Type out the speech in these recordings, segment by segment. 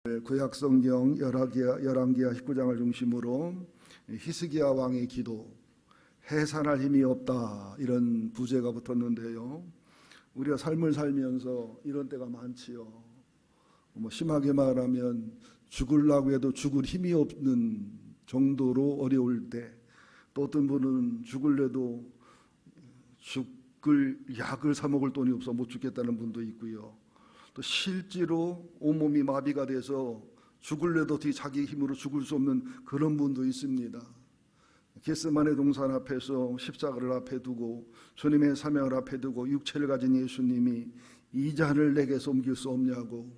구약성경 열왕기하 19장을 중심으로 히스기야 왕의 기도, 해산할 힘이 없다, 이런 부제가 붙었는데요. 우리가 삶을 살면서 이런 때가 많지요. 심하게 말하면 죽으려고 해도 죽을 힘이 없는 정도로 어려울 때, 또 어떤 분은 죽을래도 죽을 약을 사 먹을 돈이 없어 못 죽겠다는 분도 있고요. 또 실제로 온몸이 마비가 돼서 죽을래도 자기 힘으로 죽을 수 없는 그런 분도 있습니다. 겟세마네 동산 앞에서 십자가를 앞에 두고 주님의 사명을 앞에 두고 육체를 가진 예수님이 이 잔을 내게서 옮길 수 없냐고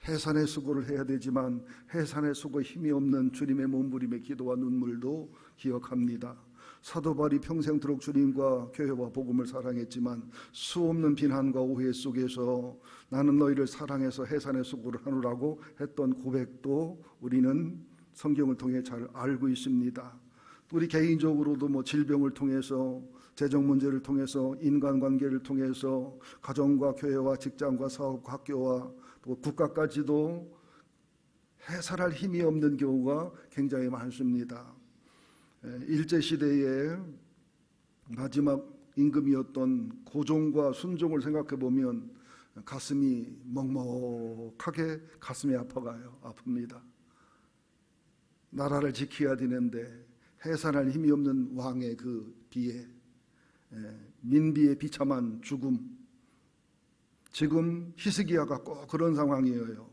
해산의 수고를 해야 되지만 해산의 수고 힘이 없는 주님의 몸부림의 기도와 눈물도 기억합니다. 사도 바울이 평생토록 주님과 교회와 복음을 사랑했지만 수없는 비난과 오해 속에서 나는 너희를 사랑해서 해산의 수고를 하노라고 했던 고백도 우리는 성경을 통해 잘 알고 있습니다. 우리 개인적으로도 질병을 통해서, 재정 문제를 통해서, 인간관계를 통해서 가정과 교회와 직장과 사업과 학교와 또 국가까지도 해산할 힘이 없는 경우가 굉장히 많습니다. 일제시대의 마지막 임금이었던 고종과 순종을 생각해 보면 가슴이 먹먹하게 가슴이 아픕니다. 나라를 지켜야 되는데 해산할 힘이 없는 왕의 그 비애, 민비의 비참한 죽음, 지금 히스기야가 꼭 그런 상황이에요.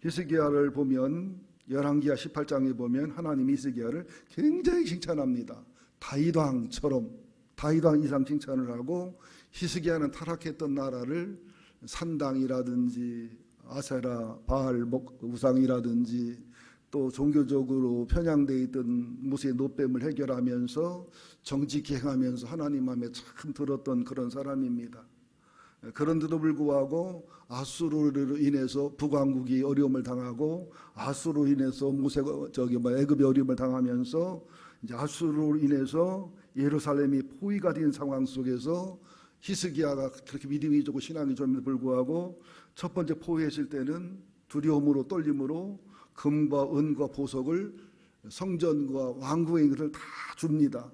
히스기야를 보면 열왕기하 18장에 보면 하나님이 히스기야를 굉장히 칭찬합니다. 다윗왕처럼, 다윗왕 이상 칭찬을 하고, 히스기야는 타락했던 나라를 산당이라든지 아세라 바알 우상이라든지 또 종교적으로 편향되어 있던 무수의 노뱀을 해결하면서 정치 기행하면서 하나님 마음에 참 들었던 그런 사람입니다. 그런데도 불구하고 아수르로 인해서 북왕국이 어려움을 당하고, 아수르로 인해서 애굽이 어려움을 당하면서 이제 아수르로 인해서 예루살렘이 포위가 된 상황 속에서 히스기야가 그렇게 믿음이 좋고 신앙이 좋음에도 불구하고 첫 번째 포위했을 때는 두려움으로 떨림으로 금과 은과 보석을, 성전과 왕궁의 것을 다 줍니다.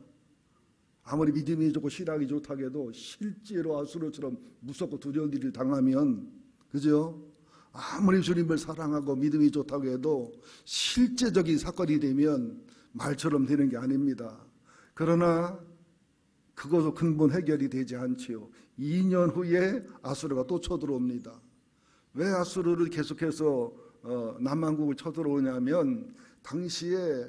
아무리 믿음이 좋고 신앙이 좋다고 해도 실제로 아수르처럼 무섭고 두려운 일을 당하면, 그죠? 아무리 주님을 사랑하고 믿음이 좋다고 해도 실제적인 사건이 되면 말처럼 되는 게 아닙니다. 그러나 그것도 근본 해결이 되지 않지요. 2년 후에 아수르가 또 쳐들어옵니다. 왜 아수르를 계속해서 남왕국을 쳐들어오냐면, 당시에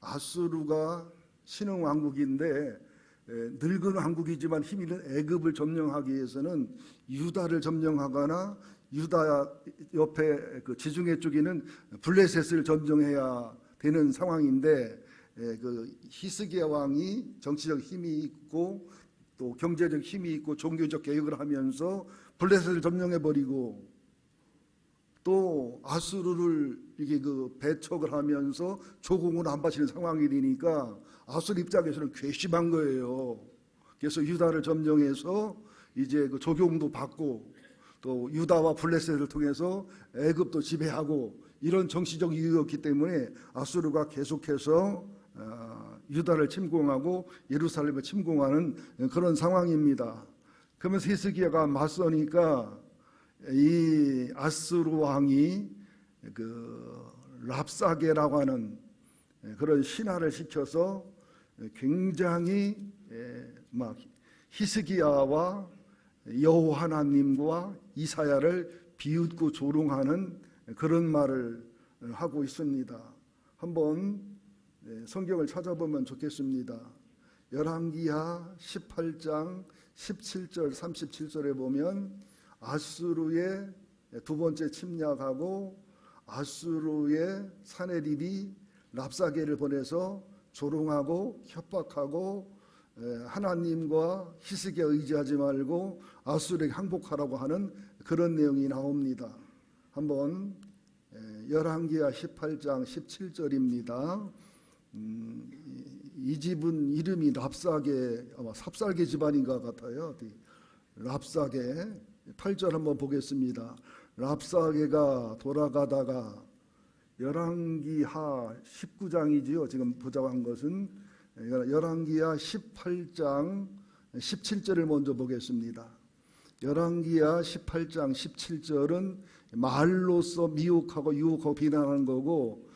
아수르가 신흥 왕국인데 늙은 왕국이지만 힘 있는 애굽을 점령하기 위해서는 유다를 점령하거나 유다 옆에 그 지중해 쪽에 있는 블레셋을 점령해야 되는 상황인데, 그 히스기야 왕이 정치적 힘이 있고 또 경제적 힘이 있고 종교적 개혁을 하면서 블레셋을 점령해버리고 또 아수르를 이게 배척을 하면서 조공을 안 바치는 상황이 되니까 아수르 입장에서는 괘씸한 거예요. 그래서 유다를 점령해서 이제 그 조공도 받고 또 유다와 블레셋을 통해서 애굽도 지배하고, 이런 정치적 이유였기 때문에 아수르가 계속해서 유다를 침공하고 예루살렘을 침공하는 그런 상황입니다. 그러면서 히스기야가 맞서니까 이 아수르 왕이 그 랍사게라고 하는 그런 신화를 시켜서 굉장히 막 히스기야와 여호와 하나님과 이사야를 비웃고 조롱하는 그런 말을 하고 있습니다. 한번 성경을 찾아보면 좋겠습니다. 열왕기하 18장 17절 37절에 보면 아수르의 두 번째 침략하고 아수르의 사네립이 랍사게를 보내서 조롱하고 협박하고 하나님과 히스기야 의지하지 말고 아수르에게 항복하라고 하는 그런 내용이 나옵니다. 한번 열왕기하 18장 17절입니다. 이 집은 이름이 랍사게, 아마 삽살개 집안인가 같아요. 랍사게 8절 한번 보겠습니다. 랍사게가 돌아가다가 열왕기하 19장이지요. 지금 보자고 한 것은 열왕기하 18장 17절을 먼저 보겠습니다. 열왕기하 18장 17절은 말로써 미혹하고 유혹하고 비난하는 거고,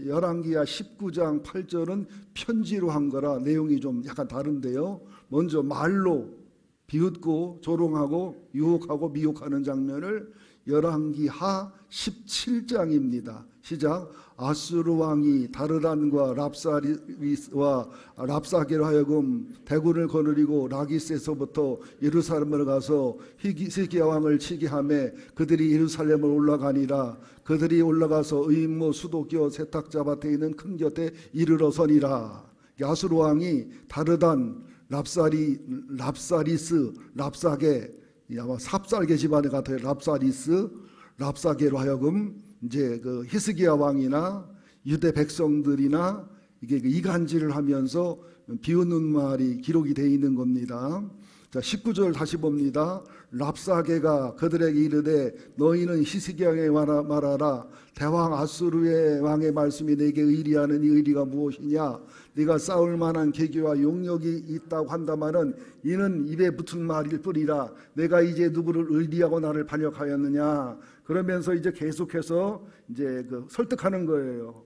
열왕기하 19장 8절은 편지로 한 거라 내용이 좀 약간 다른데요. 먼저 말로 비웃고 조롱하고 유혹하고 미혹하는 장면을 열왕기하 17장입니다. 시작. 아수르 왕이 다르단과 랍사리스와 랍사게로 하여금 대군을 거느리고 라기스에서부터 예루살렘으로 가서 히스기야 왕을 치게 하매 그들이 예루살렘을 올라가니라. 그들이 올라가서 의인모 수도교 세탁자 밭에 있는 큰 곁에 이르러서니라. 아수르 왕이 다르단, 랍사리스, 랍사게, 아마 삽살개 집안의 같아요. 랍사리스, 랍사게로 하여금 이제 그 히스기야 왕이나 유대 백성들이나 이게 이간질을 하면서 비웃는 말이 기록이 되어 있는 겁니다. 자, 19절 다시 봅니다. 랍사게가 그들에게 이르되 너희는 히스기야에게 말하라. 대왕 아수르의 왕의 말씀이 내게 의리하는 이 의리가 무엇이냐. 네가 싸울 만한 계기와 용력이 있다고 한다마는 이는 입에 붙은 말일 뿐이라. 내가 이제 누구를 의리하고 나를 반역하였느냐. 그러면서 이제 계속해서 이제 설득하는 거예요.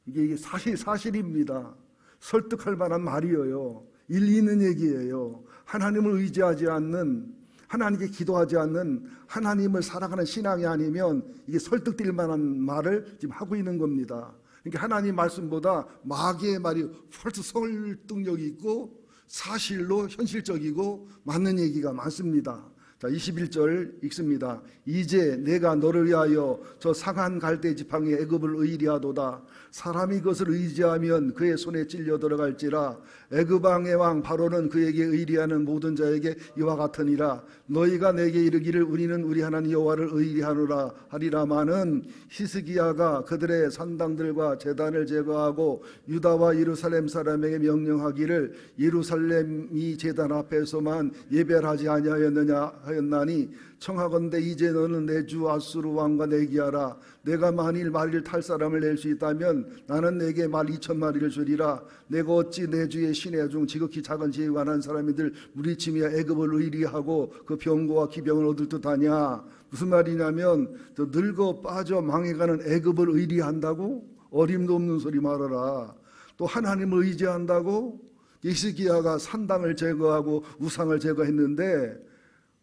이게 사실입니다. 설득할 만한 말이에요. 일리 있는 얘기예요. 하나님을 의지하지 않는, 하나님께 기도하지 않는, 하나님을 살아가는 신앙이 아니면 이게 설득될 만한 말을 지금 하고 있는 겁니다. 그러니까 하나님 말씀보다 마귀의 말이 훨씬 설득력이 있고 사실로 현실적이고 맞는 얘기가 많습니다. 자, 21절 읽습니다. 이제 내가 너를 위하여 저 상한 갈대 지팡이 애굽을 의리하도다. 사람이 그것을 의지하면 그의 손에 찔려 들어갈지라. 애굽 왕의 왕 바로는 그에게 의리하는 모든 자에게 이와 같으니라. 너희가 내게 이르기를 우리는 우리 하나님 여호와를 의리하노라 하리라마는 히스기야가 그들의 산당들과 제단을 제거하고 유다와 예루살렘 사람에게 명령하기를 예루살렘이 제단 앞에서만 예배하지 아니하였느냐 하였나니 청하건대 이제 너는 내 주 아수르 왕과 내기하라. 내가 만일 마리를 탈 사람을 낼 수 있다면 나는 내게 말 2,000마리를 주리라. 내가 어찌 내 주의 시내 중 지극히 작은 지혜에 관한 사람이들 무리치며 애굽을 의리하고 그 병거와 기병을 얻을 듯하냐. 무슨 말이냐면 저 늙어 빠져 망해가는 애굽을 의리한다고? 어림도 없는 소리 말하라. 또 하나님을 의지한다고? 히스기야가 산당을 제거하고 우상을 제거했는데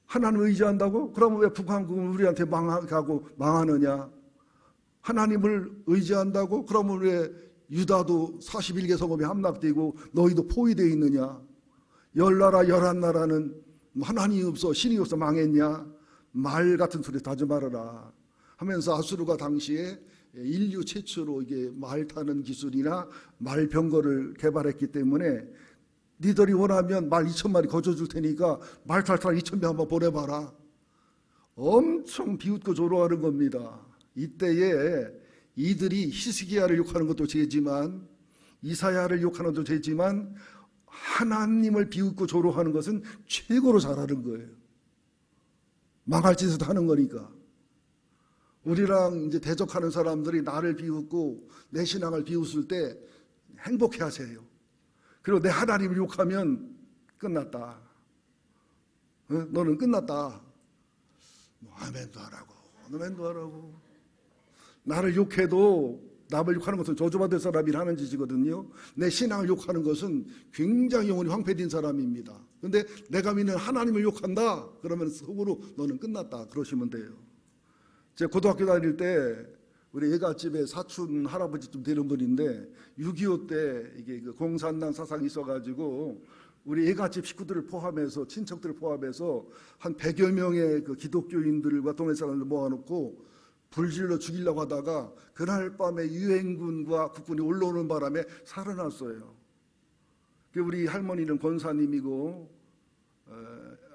하나님을 의지한다고? 그러면 왜 북한국은 우리한테 망하고 망하느냐? 하나님을 의지한다고? 그러면 왜 유다도 41개 성읍이 함락되고 너희도 포위되어 있느냐? 10나라 11나라는 하나님이 없어 신이 없어 망했냐? 말 같은 소리 하지 말아라 하면서 아수르가 당시에 인류 최초로 이게 말 타는 기술이나 말 병거를 개발했기 때문에 니들이 원하면 말 2,000마리 거저줄 테니까 말 탈 사람 2,000명 한번 보내봐라. 엄청 비웃고 조롱하는 겁니다. 이때에 이들이 히스기야를 욕하는 것도 죄지만 이사야를 욕하는 것도 죄지만 하나님을 비웃고 조롱하는 것은 최고로 잘하는 거예요. 망할 짓을 하는 거니까. 우리랑 이제 대적하는 사람들이 나를 비웃고 내 신앙을 비웃을 때 행복해 하세요. 그리고 내 하나님을 욕하면 끝났다. 너는 끝났다. 아멘도 하라고, 아멘도 하라고. 나를 욕해도 남을 욕하는 것은 저주받을 사람이 하는 짓이거든요. 내 신앙을 욕하는 것은 굉장히 영혼이 황폐된 사람입니다. 그런데 내가 믿는 하나님을 욕한다. 그러면 속으로 너는 끝났다. 그러시면 돼요. 제가 고등학교 다닐 때 우리 애갓집에 사촌 할아버지쯤 되는 분인데 6.25 때 이게 그 공산당 사상이 있어가지고 우리 애갓집 식구들을 포함해서 친척들을 포함해서 한 100여 명의 그 기독교인들과 동네 사람들 모아놓고 불질러 죽이려고 하다가 그날 밤에 유엔군과 국군이 올라오는 바람에 살아났어요. 우리 할머니는 권사님이고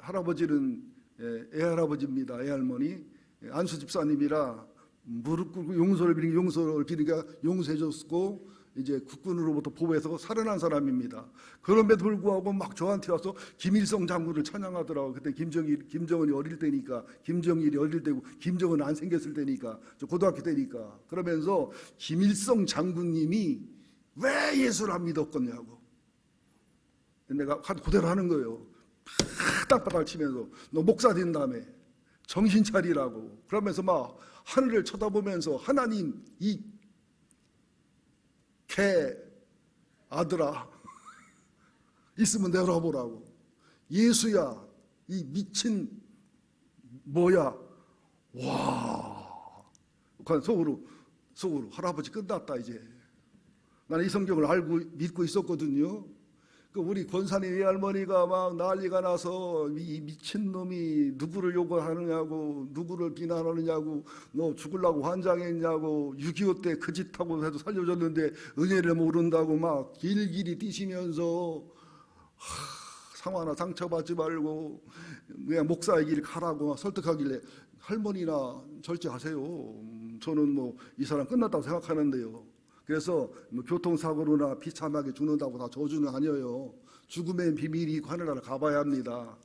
할아버지는 애할아버지입니다. 애할머니 안수 집사님이라 무릎 꿇고 용서를 비니까 용서해 줬고 이제 국군으로부터 보호해서 살아난 사람입니다. 그럼에도 불구하고 막 저한테 와서 김일성 장군을 찬양하더라고요. 그때 김정은이 어릴 때니까, 김정일이 어릴 때고, 김정은 안 생겼을 때니까, 저 고등학교 때니까. 그러면서 김일성 장군님이 왜 예수를 안 믿었겠냐고. 내가 그대로 하는 거예요. 딱바닥 치면서 너 목사 된 다음에 정신 차리라고. 그러면서 막 하늘을 쳐다보면서 하나님 이 개 아들아 있으면 내려보라고. 예수야 이 미친 뭐야. 와. 속으로 할아버지 끝났다 이제. 나는 이 성경을 알고 믿고 있었거든요. 우리 권사님 외할머니가 막 난리가 나서 이 미친놈이 누구를 욕하느냐고, 누구를 비난하느냐고, 너 죽으려고 환장했냐고, 6.25 때 그 짓하고 해도 살려줬는데 은혜를 모른다고 막 길길이 뛰시면서 상하나 상처받지 말고 그냥 목사의 길 가라고 설득하길래 할머니나 절제하세요. 저는 뭐 이 사람 끝났다고 생각하는데요. 그래서 뭐 교통사고로나 비참하게 죽는다고 다 저주는 아니에요. 죽음의 비밀이 있고 하늘나라 가봐야 합니다.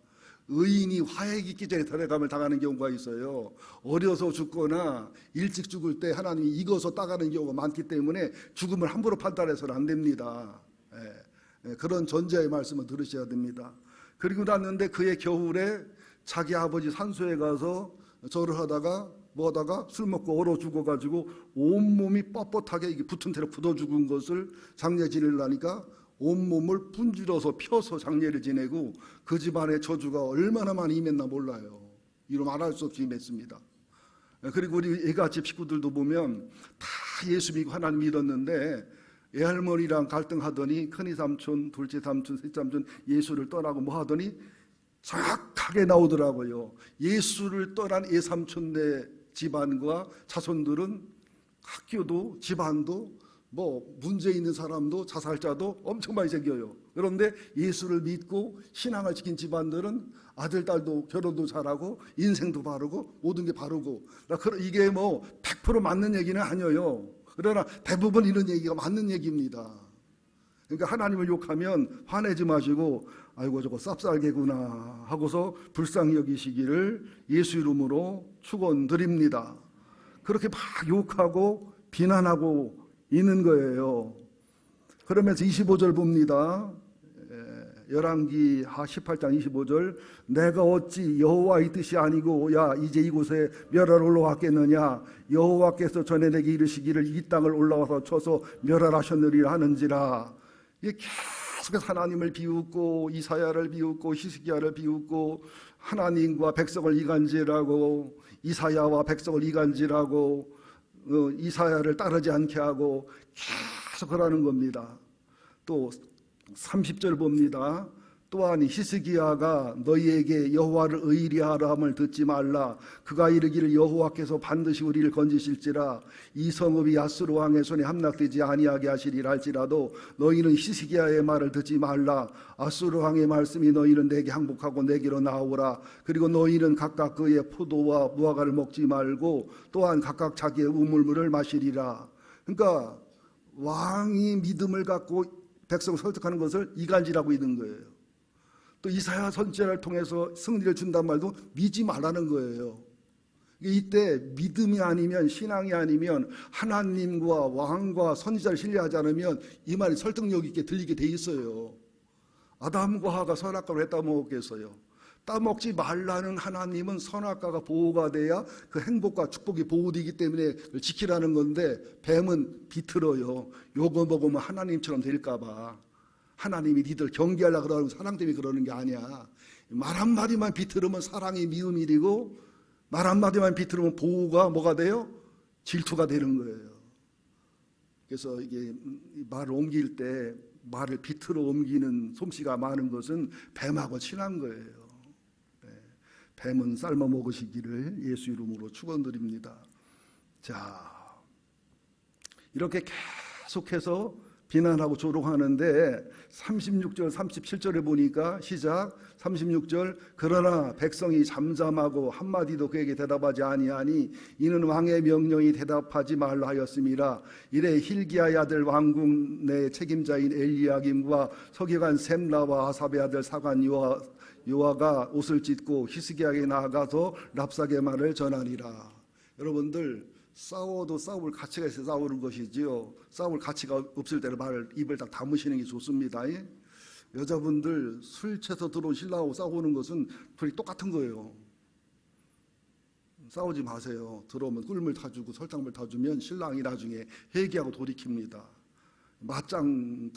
의인이 화해 깊기 전에 들어감을 당하는 경우가 있어요. 어려서 죽거나 일찍 죽을 때 하나님이 익어서 따가는 경우가 많기 때문에 죽음을 함부로 판단해서는 안 됩니다. 그런 전제의 말씀을 들으셔야 됩니다. 그리고 났는데 그의 겨울에 자기 아버지 산소에 가서 절을 하다가 술 먹고 얼어 죽어가지고 온몸이 뻣뻣하게 이게 붙은 채로 굳어 죽은 것을 장례 지내려니까 온몸을 분질러서 펴서 장례를 지내고 그 집안의 저주가 얼마나 많이 임했나 몰라요. 이로 말할 수 없이 임했습니다. 그리고 우리 애가집 식구들도 보면 다 예수 믿고 하나님 믿었는데 애할머니랑 갈등하더니 큰이 삼촌, 둘째 삼촌, 셋째 삼촌 예수를 떠나고 뭐 하더니 정확하게 나오더라고요. 예수를 떠난 애삼촌네 집안과 자손들은 학교도 집안도 뭐 문제 있는 사람도 자살자도 엄청 많이 생겨요. 그런데 예수를 믿고 신앙을 지킨 집안들은 아들, 딸도 결혼도 잘하고 인생도 바르고 모든 게 바르고. 이게 뭐 100% 맞는 얘기는 아니에요. 그러나 대부분 이런 얘기가 맞는 얘기입니다. 그러니까 하나님을 욕하면 화내지 마시고 아이고 저거 쌉쌀개구나 하고서 불쌍히 여기시기를 예수 이름으로 축원드립니다. 그렇게 막 욕하고 비난하고 있는 거예요. 그러면서 25절 봅니다. 열왕기 18장 25절 내가 어찌 여호와의 뜻이 아니고 야 이제 이곳에 멸하러 올라왔겠느냐 여호와께서 전에 내게 이르시기를 이 땅을 올라와서 쳐서 멸하라셨느리라 하는지라. 이게 계속해서 하나님을 비웃고 이사야를 비웃고 히스기야를 비웃고 하나님과 백성을 이간질하고 이사야와 백성을 이간질하고 이사야를 따르지 않게 하고 계속 그러는 겁니다. 또 30절 봅니다. 또한 히스기야가 너희에게 여호와를 의리하라 함을 듣지 말라. 그가 이르기를 여호와께서 반드시 우리를 건지실지라 이 성읍이 아수르 왕의 손에 함락되지 아니하게 하시리라 할지라도 너희는 히스기야의 말을 듣지 말라. 아수르 왕의 말씀이 너희는 내게 항복하고 내게로 나오라. 그리고 너희는 각각 그의 포도와 무화과를 먹지 말고 또한 각각 자기의 우물물을 마시리라. 그러니까 왕이 믿음을 갖고 백성을 설득하는 것을 이간질하고 있는 거예요. 또 이사야 선지자를 통해서 승리를 준단 말도 믿지 말라는 거예요. 이때 믿음이 아니면 신앙이 아니면 하나님과 왕과 선지자를 신뢰하지 않으면 이 말이 설득력 있게 들리게 돼 있어요. 아담과 하가 선악과를 왜 따먹었겠어요? 따먹지 말라는 하나님은 선악과가 보호가 돼야 그 행복과 축복이 보호되기 때문에 그걸 지키라는 건데 뱀은 비틀어요. 요거 먹으면 하나님처럼 될까 봐. 하나님이 니들 경계하려고 그러고 사랑 때문에 그러는 게 아니야. 말 한마디만 비틀으면 사랑이 미움이고 말 한마디만 비틀으면 보호가 뭐가 돼요? 질투가 되는 거예요. 그래서 이게 말을 옮길 때 말을 비틀어 옮기는 솜씨가 많은 것은 뱀하고 친한 거예요. 뱀은 삶아 먹으시기를 예수 이름으로 축원드립니다. 자, 이렇게 계속해서 비난하고 조롱하는데 36절 37절에 보니까 시작 36절 그러나 백성이 잠잠하고 한마디도 그에게 대답하지 아니하니 이는 왕의 명령이 대답하지 말라 하였음이라. 이래 hil기야의 아들 왕궁 내 책임자인 엘리야김과 서기관 셈나와 아삽의 아들 사관 요아가 옷을 찢고 히스기야에게 나아가서 랍사게 말을 전하니라. 여러분들 싸워도 싸울 가치가 있어서 싸우는 것이지요. 싸울 가치가 없을 때는 입을 딱 다무시는 게 좋습니다. 여자분들 술 취해서 들어온 신랑하고 싸우는 것은 둘이 똑같은 거예요. 싸우지 마세요. 들어오면 꿀물 타주고 설탕물 타주면 신랑이 나중에 회개하고 돌이킵니다. 맞짱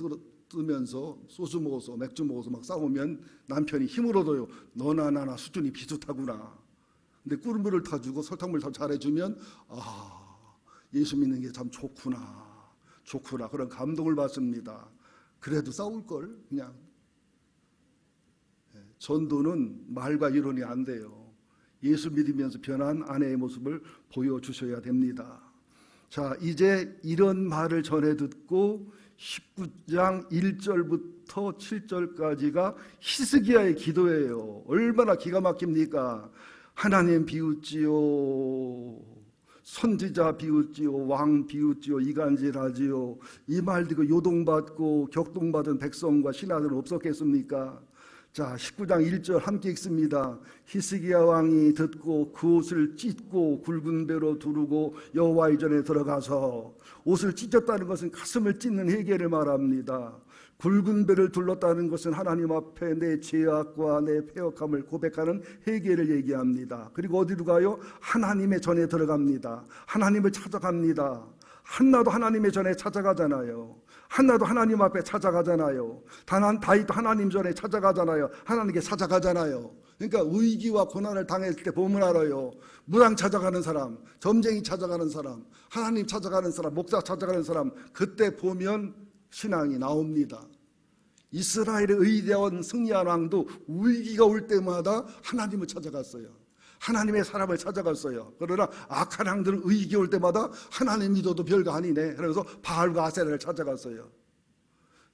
뜨면서 소주 먹어서 맥주 먹어서 막 싸우면 남편이 힘을 얻어요. 너나 나나 수준이 비슷하구나. 근데 꿀물을 타주고 설탕물 다 잘해주면 예수 믿는 게 참 좋구나 그런 감동을 받습니다. 그래도 싸울걸 그냥. 전도는 말과 이론이 안 돼요. 예수 믿으면서 변한 아내의 모습을 보여주셔야 됩니다. 자, 이제 이런 말을 전해 듣고 19장 1절부터 7절까지가 히스기야의 기도예요. 얼마나 기가 막힙니까? 하나님 비웃지요, 선지자 비웃지요, 왕 비웃지요, 이간질하지요. 이 말 듣고 요동받고 격동받은 백성과 신하들은 없었겠습니까? 자, 19장 1절 함께 읽습니다. 히스기야 왕이 듣고 그 옷을 찢고 굵은 배로 두르고 여호와의 전에 들어가서, 옷을 찢었다는 것은 가슴을 찢는 회개를 말합니다. 굵은 배를 둘렀다는 것은 하나님 앞에 내 죄악과 내 패역함을 고백하는 회개를 얘기합니다. 그리고 어디로 가요? 하나님의 전에 들어갑니다. 하나님을 찾아갑니다. 한나도 하나님의 전에 찾아가잖아요. 한나도 하나님 앞에 찾아가잖아요. 다윗도 하나님 전에 찾아가잖아요. 하나님께 찾아가잖아요. 그러니까 위기와 고난을 당했을 때 보면 알아요. 무당 찾아가는 사람, 점쟁이 찾아가는 사람, 하나님 찾아가는 사람, 목사 찾아가는 사람, 그때 보면 신앙이 나옵니다. 이스라엘의 의대원 승리한 왕도 위기가 올 때마다 하나님을 찾아갔어요. 하나님의 사람을 찾아갔어요. 그러나 악한 왕들은 위기 올 때마다 하나님 믿어도 별거 아니네. 그래서 바알과 아세라를 찾아갔어요.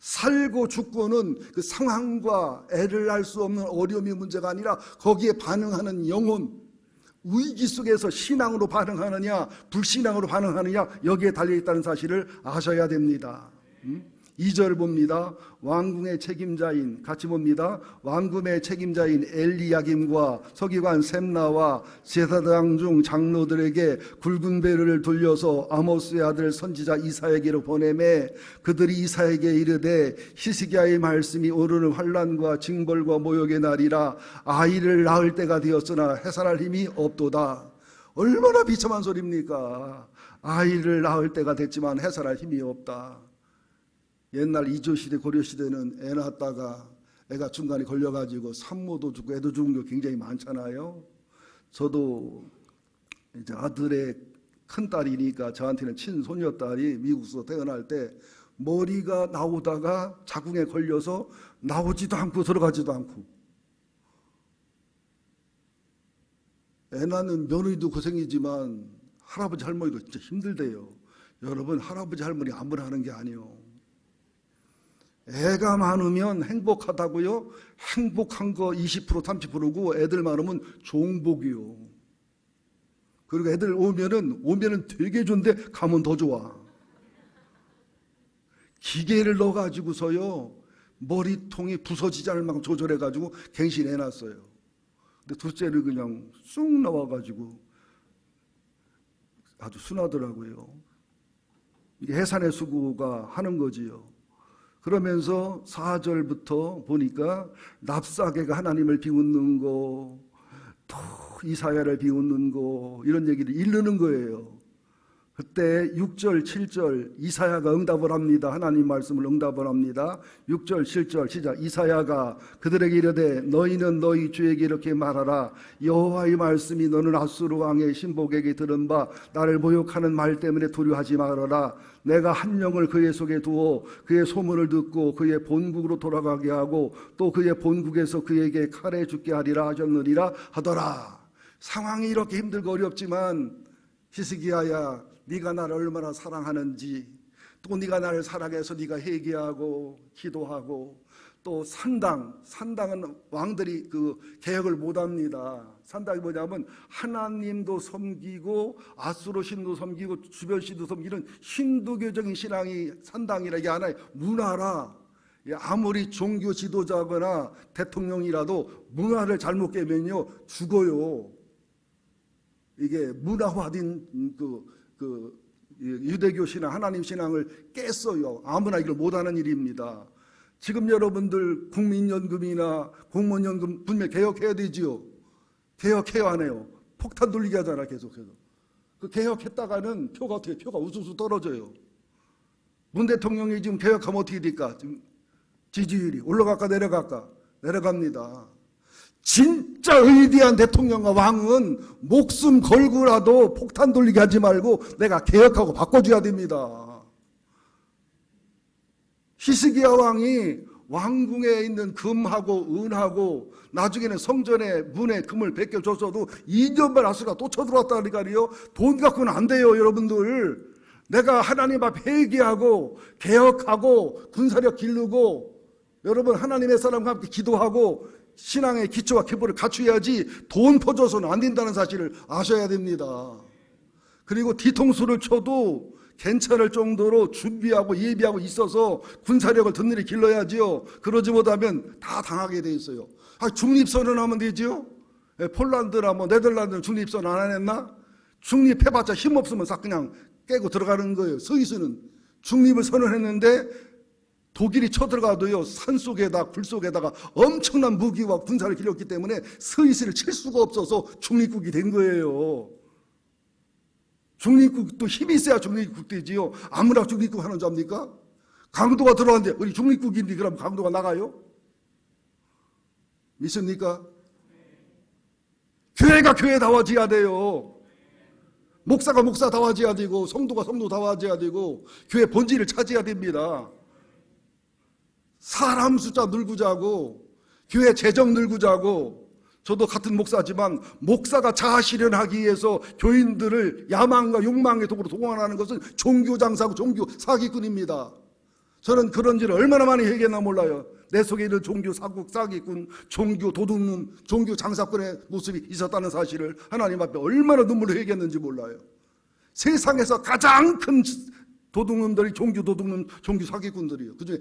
살고 죽고는 그 상황과 애를 알 수 없는 어려움이 문제가 아니라 거기에 반응하는 영혼, 위기 속에서 신앙으로 반응하느냐 불신앙으로 반응하느냐 여기에 달려있다는 사실을 아셔야 됩니다. 2절 봅니다. 왕궁의 책임자인, 같이 봅니다. 왕궁의 책임자인 엘리야김과 서기관 셈나와 제사장 중 장로들에게 굵은 배를 돌려서 아모스의 아들 선지자 이사야에게로 보내매 그들이 이사야에게 이르되 히스기야의 말씀이 오르는 환난과 징벌과 모욕의 날이라. 아이를 낳을 때가 되었으나 해산할 힘이 없도다. 얼마나 비참한 소리입니까? 아이를 낳을 때가 됐지만 해산할 힘이 없다. 옛날 이조시대 고려시대는 애 낳았다가 애가 중간에 걸려가지고 산모도 죽고 애도 죽은 게 굉장히 많잖아요. 저도 이제 아들의 큰딸이니까 저한테는 친손녀딸이 미국에서 태어날 때 머리가 나오다가 자궁에 걸려서 나오지도 않고 들어가지도 않고, 애 낳는 며느리도 고생이지만 할아버지 할머니도 진짜 힘들대요. 여러분, 할아버지 할머니 아무나 하는 게 아니에요. 애가 많으면 행복하다고요? 행복한 거 20% 30%고 애들 많으면 종복이요. 그리고 애들 오면은 되게 좋은데 가면 더 좋아. 기계를 넣어가지고서요 머리통이 부서지지 않을 만큼 조절해가지고 갱신해놨어요. 근데 둘째를 그냥 쑥 나와가지고 아주 순하더라고요. 이게 해산의 수고가 하는 거지요. 그러면서 4절부터 보니까 랍사게가 하나님을 비웃는 거, 또 이사야를 비웃는 거, 이런 얘기를 이르는 거예요. 그때 6절 7절 이사야가 응답을 합니다. 하나님 말씀을 응답을 합니다. 6절 7절 시작. 이사야가 그들에게 이르되 너희는 너희 주에게 이렇게 말하라. 여호와의 말씀이 너는 아수르 왕의 신복에게 들은 바 나를 모욕하는 말 때문에 두려워하지 말아라. 내가 한 영을 그의 속에 두어 그의 소문을 듣고 그의 본국으로 돌아가게 하고 또 그의 본국에서 그에게 칼에 죽게 하리라 하셨느니라 하더라. 상황이 이렇게 힘들고 어렵지만 히스기야야, 네가 나를 얼마나 사랑하는지, 또 네가 나를 사랑해서 네가 회개하고 기도하고 또 산당은 왕들이 그 개혁을 못합니다. 산당이 뭐냐면 하나님도 섬기고 아수르 신도 섬기고 주변 신도 섬기는 힌두교적인 신앙이 산당이라, 이게 하나의 문화라. 아무리 종교 지도자거나 대통령이라도 문화를 잘못 깨면요 죽어요. 이게 문화화된 유대교 신앙, 하나님 신앙을 깼어요. 아무나 이걸 못하는 일입니다. 지금 여러분들 국민연금이나 공무원연금 분명 개혁해야 되지요. 개혁해야 하네요. 폭탄 돌리게 하잖아, 계속해서. 그 개혁했다가는 표가 어떻게, 표가 우수수 떨어져요. 문 대통령이 지금 개혁하면 어떻게 될까? 지금 지지율이 올라갈까 내려갈까? 내려갑니다. 진짜 위대한 대통령과 왕은 목숨 걸고라도 폭탄 돌리게 하지 말고 내가 개혁하고 바꿔줘야 됩니다. 히스기야 왕이 왕궁에 있는 금하고 은하고 나중에는 성전의 문에 금을 베껴줬어도 2년만 아수르가 또 쳐들어왔다니까요. 돈 갖고는 안 돼요, 여러분들. 내가 하나님 앞에 회개하고 개혁하고 군사력 기르고 여러분 하나님의 사람과 함께 기도하고 신앙의 기초와 기본을 갖춰야지 돈 퍼줘서는 안 된다는 사실을 아셔야 됩니다. 그리고 뒤통수를 쳐도 괜찮을 정도로 준비하고 예비하고 있어서 군사력을 든든히 길러야지요. 그러지 못하면 다 당하게 돼 있어요. 중립선언하면 되지요. 폴란드나 네덜란드는 중립선언 안 했나? 중립해봤자 힘없으면 싹 그냥 깨고 들어가는 거예요. 스위스는 중립을 선언했는데 독일이 쳐들어가도요 산속에다 굴속에다가 엄청난 무기와 군사를 길렀기 때문에 스위스를 칠 수가 없어서 중립국이 된 거예요. 중립국도 힘이 있어야 중립국 되지요. 아무나 중립국 하는 줄 압니까? 강도가 들어왔는데 우리 중립국인데 그럼 강도가 나가요? 믿습니까? 교회가 교회다워져야 돼요. 목사가 목사다워져야 되고 성도가 성도다워져야 되고 교회 본질을 찾아야 됩니다. 사람 숫자 늘구자고 교회 재정 늘구자고. 저도 같은 목사지만 목사가 자아실현하기 위해서 교인들을 야망과 욕망의 도구로 동원하는 것은 종교장사고 종교 사기꾼입니다. 저는 그런 일을 얼마나 많이 회개했나 몰라요. 내 속에 있는 종교 사기꾼, 종교 도둑놈, 종교 장사꾼의 모습이 있었다는 사실을 하나님 앞에 얼마나 눈물을 흘렸는지 몰라요. 세상에서 가장 큰 도둑놈들이 종교 도둑놈, 종교 사기꾼들이에요. 그중에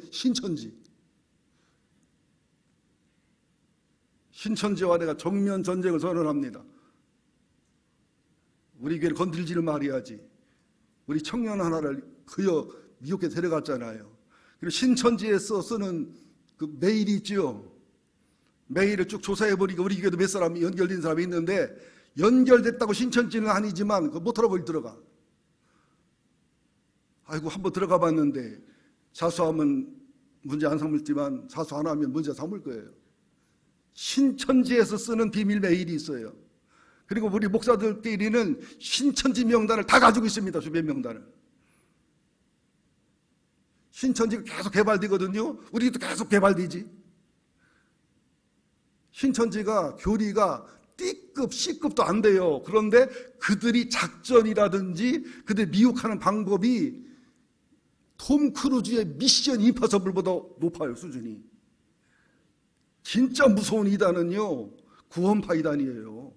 신천지와 내가 정면 전쟁을 선언합니다. 우리 교회를 건들지를 말해야지. 우리 청년 하나를 그여 미국에 데려갔잖아요. 그리고 신천지에서 쓰는 그 메일이 있죠. 메일을 쭉 조사해보니까 우리 교회도 몇 사람이 연결된 사람이 있는데 연결됐다고 신천지는 아니지만 그 못하라고 들어가. 아이고 한번 들어가 봤는데 자수하면 문제 안 삼을지만 자수 안 하면 문제 삼을 거예요. 신천지에서 쓰는 비밀 메일이 있어요. 그리고 우리 목사들끼리는 신천지 명단을 다 가지고 있습니다. 주변 명단을. 신천지가 계속 개발되거든요. 우리도 계속 개발되지. 신천지가 교리가 D급, C급도 안 돼요. 그런데 그들이 작전이라든지 그들 미혹하는 방법이 톰 크루즈의 미션 임파서블보다 높아요. 수준이. 진짜 무서운 이단은요 구원파 이단이에요.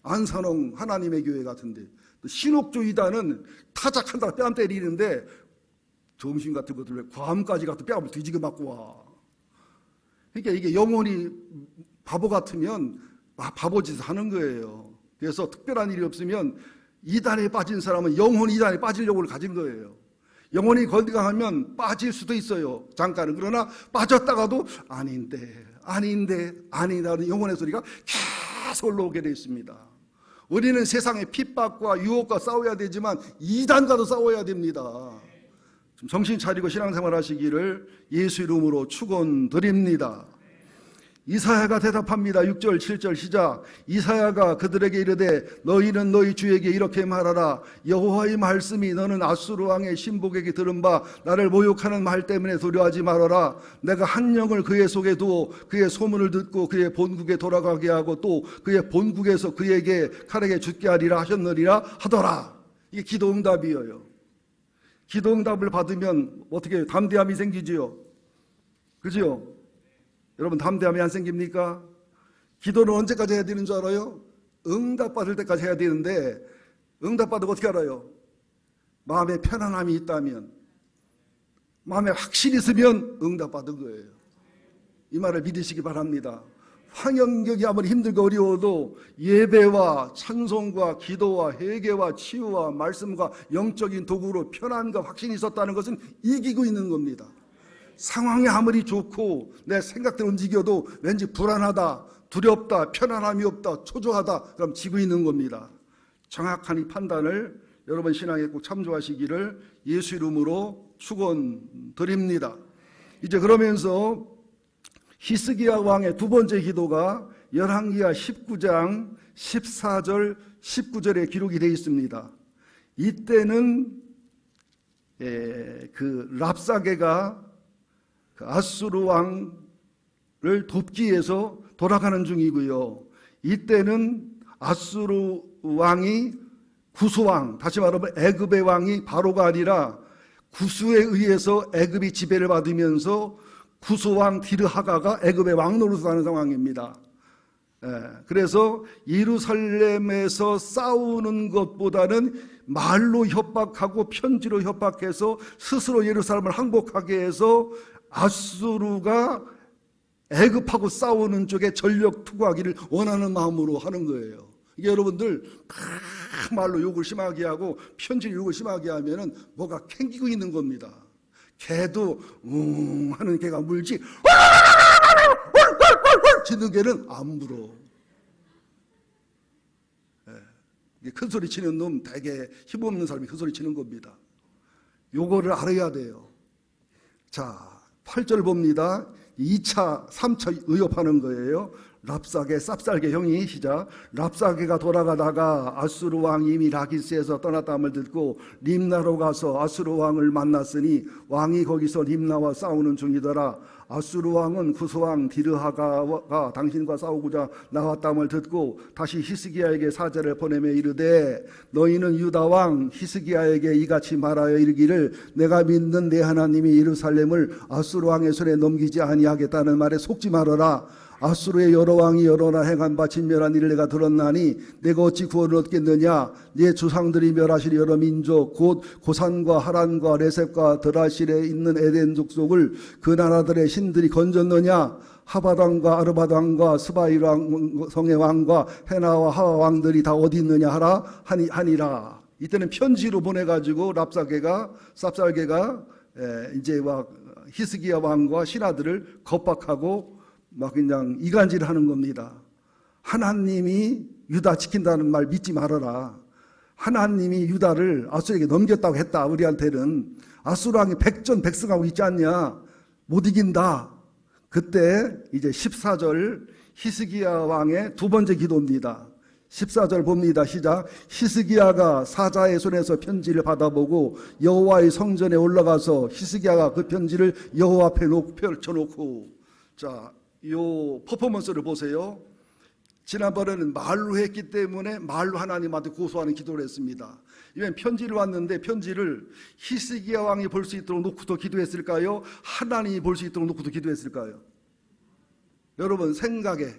안산홍 하나님의 교회 같은데. 신옥조 이단은 타작한다고 뺨 때리는데 정신 같은 것들 왜 과암까지 가서 뺨을 뒤지게 맞고 와. 그러니까 이게 영혼이 바보 같으면 바보짓을 하는 거예요. 그래서 특별한 일이 없으면 이단에 빠진 사람은 영혼이 이단에 빠지려고 가진 거예요. 영혼이 건강하면 빠질 수도 있어요. 잠깐은. 그러나 빠졌다가도 아닌다는 영혼의 소리가 계속 올라오게 되어 있습니다. 우리는 세상의 핍박과 유혹과 싸워야 되지만 이단과도 싸워야 됩니다. 좀 정신 차리고 신앙생활 하시기를 예수 이름으로 축원드립니다. 이사야가 대답합니다. 6절 7절 시작. 이사야가 그들에게 이르되 너희는 너희 주에게 이렇게 말하라. 여호와의 말씀이 너는 아수르 왕의 신복에게 들은 바 나를 모욕하는 말 때문에 두려워하지 말아라. 내가 한 영을 그의 속에 두어 그의 소문을 듣고 그의 본국에 돌아가게 하고 또 그의 본국에서 그에게 칼에게 죽게 하리라 하셨느니라 하더라. 이게 기도 응답이에요. 기도 응답을 받으면 어떻게 담대함이 생기지요? 그죠? 여러분 담대함이 안 생깁니까? 기도는 언제까지 해야 되는 줄 알아요? 응답받을 때까지 해야 되는데 응답받으면 어떻게 알아요? 마음에 편안함이 있다면, 마음에 확신이 있으면 응답받은 거예요. 이 말을 믿으시기 바랍니다. 환경이 아무리 힘들고 어려워도 예배와 찬송과 기도와 회개와 치유와 말씀과 영적인 도구로 편안과 확신이 있었다는 것은 이기고 있는 겁니다. 상황이 아무리 좋고 내 생각대로 움직여도 왠지 불안하다, 두렵다, 편안함이 없다, 초조하다, 그럼 지고 있는 겁니다. 정확한 이 판단을 여러분 신앙에 꼭 참조하시기를 예수 이름으로 축원드립니다. 이제 그러면서 히스기야 왕의 두 번째 기도가 열왕기하 19장 14절 19절에 기록이 되어 있습니다. 이때는 그 랍사게가 그 아수르 왕을 돕기 위해서 돌아가는 중이고요. 이때는 아수르 왕이 구스왕, 다시 말하면 애굽의 왕이 바로가 아니라 구스에 의해서 애굽이 지배를 받으면서 구스왕 디르하가가 애굽의 왕노릇을 하는 상황입니다. 그래서 예루살렘에서 싸우는 것보다는 말로 협박하고 편지로 협박해서 스스로 예루살렘을 항복하게 해서 아수르가 애굽하고 싸우는 쪽에 전력 투구하기를 원하는 마음으로 하는 거예요. 이게 여러분들 말로 욕을 심하게 하고 편지로 욕을 심하게 하면은 뭐가 캥기고 있는 겁니다. 개도 하는 개가 물지 짖는 개는 안 물어. 큰 소리 치는 놈 되게 힘없는 사람이 큰 소리 치는 겁니다. 요거를 알아야 돼요. 자, 8절 봅니다. 2차, 3차 의협하는 거예요. 랍사게, 쌉쌀게 형이 시작. 랍사게가 돌아가다가 아수르 왕이 이미 라기스에서 떠났다함을 듣고 림나로 가서 아수르 왕을 만났으니 왕이 거기서 림나와 싸우는 중이더라. 아수르 왕은 구스왕 디르하가가 당신과 싸우고자 나왔다함을 듣고 다시 히스기야에게 사절을 보내며 이르되 너희는 유다 왕 히스기야에게 이같이 말하여 이르기를 내가 믿는 내 하나님이 예루살렘을 아수르 왕의 손에 넘기지 아니하겠다는 말에 속지 말아라. 아수르의 여러 왕이 여러 날 행한 바 진멸한 일을 내가 들었나니 내가 어찌 구원을 얻겠느냐. 네 조상들이 멸하실 여러 민족 곧 고산과 하란과 레셉과 드라실에 있는 에덴 족속을 그 나라들의 신들이 건졌느냐. 하바당과 아르바당과 스바이랑 성의 왕과 헤나와 하와 왕들이 다 어디 있느냐 하니라. 이때는 편지로 보내가지고 쌉쌀게가 이제 막 히스기야 왕과 신하들을 겁박하고 막 그냥 이간질을 하는 겁니다. 하나님이 유다 지킨다는 말 믿지 말아라. 하나님이 유다를 아수르에게 넘겼다고 했다. 우리한테는 아수르 왕이 백전백승하고 있지 않냐. 못 이긴다. 그때 이제 14절 히스기야 왕의 두 번째 기도입니다. 14절 봅니다. 시작. 히스기야가 사자의 손에서 편지를 받아보고 여호와의 성전에 올라가서 히스기야가 그 편지를 여호와 앞에 펼쳐놓고, 자, 요 퍼포먼스를 보세요. 지난번에는 말로 했기 때문에 말로 하나님한테 고소하는 기도를 했습니다. 이번엔 편지를 왔는데 편지를 히스기야 왕이 볼 수 있도록 놓고도 기도했을까요? 하나님이 볼 수 있도록 놓고도 기도했을까요? 여러분 생각에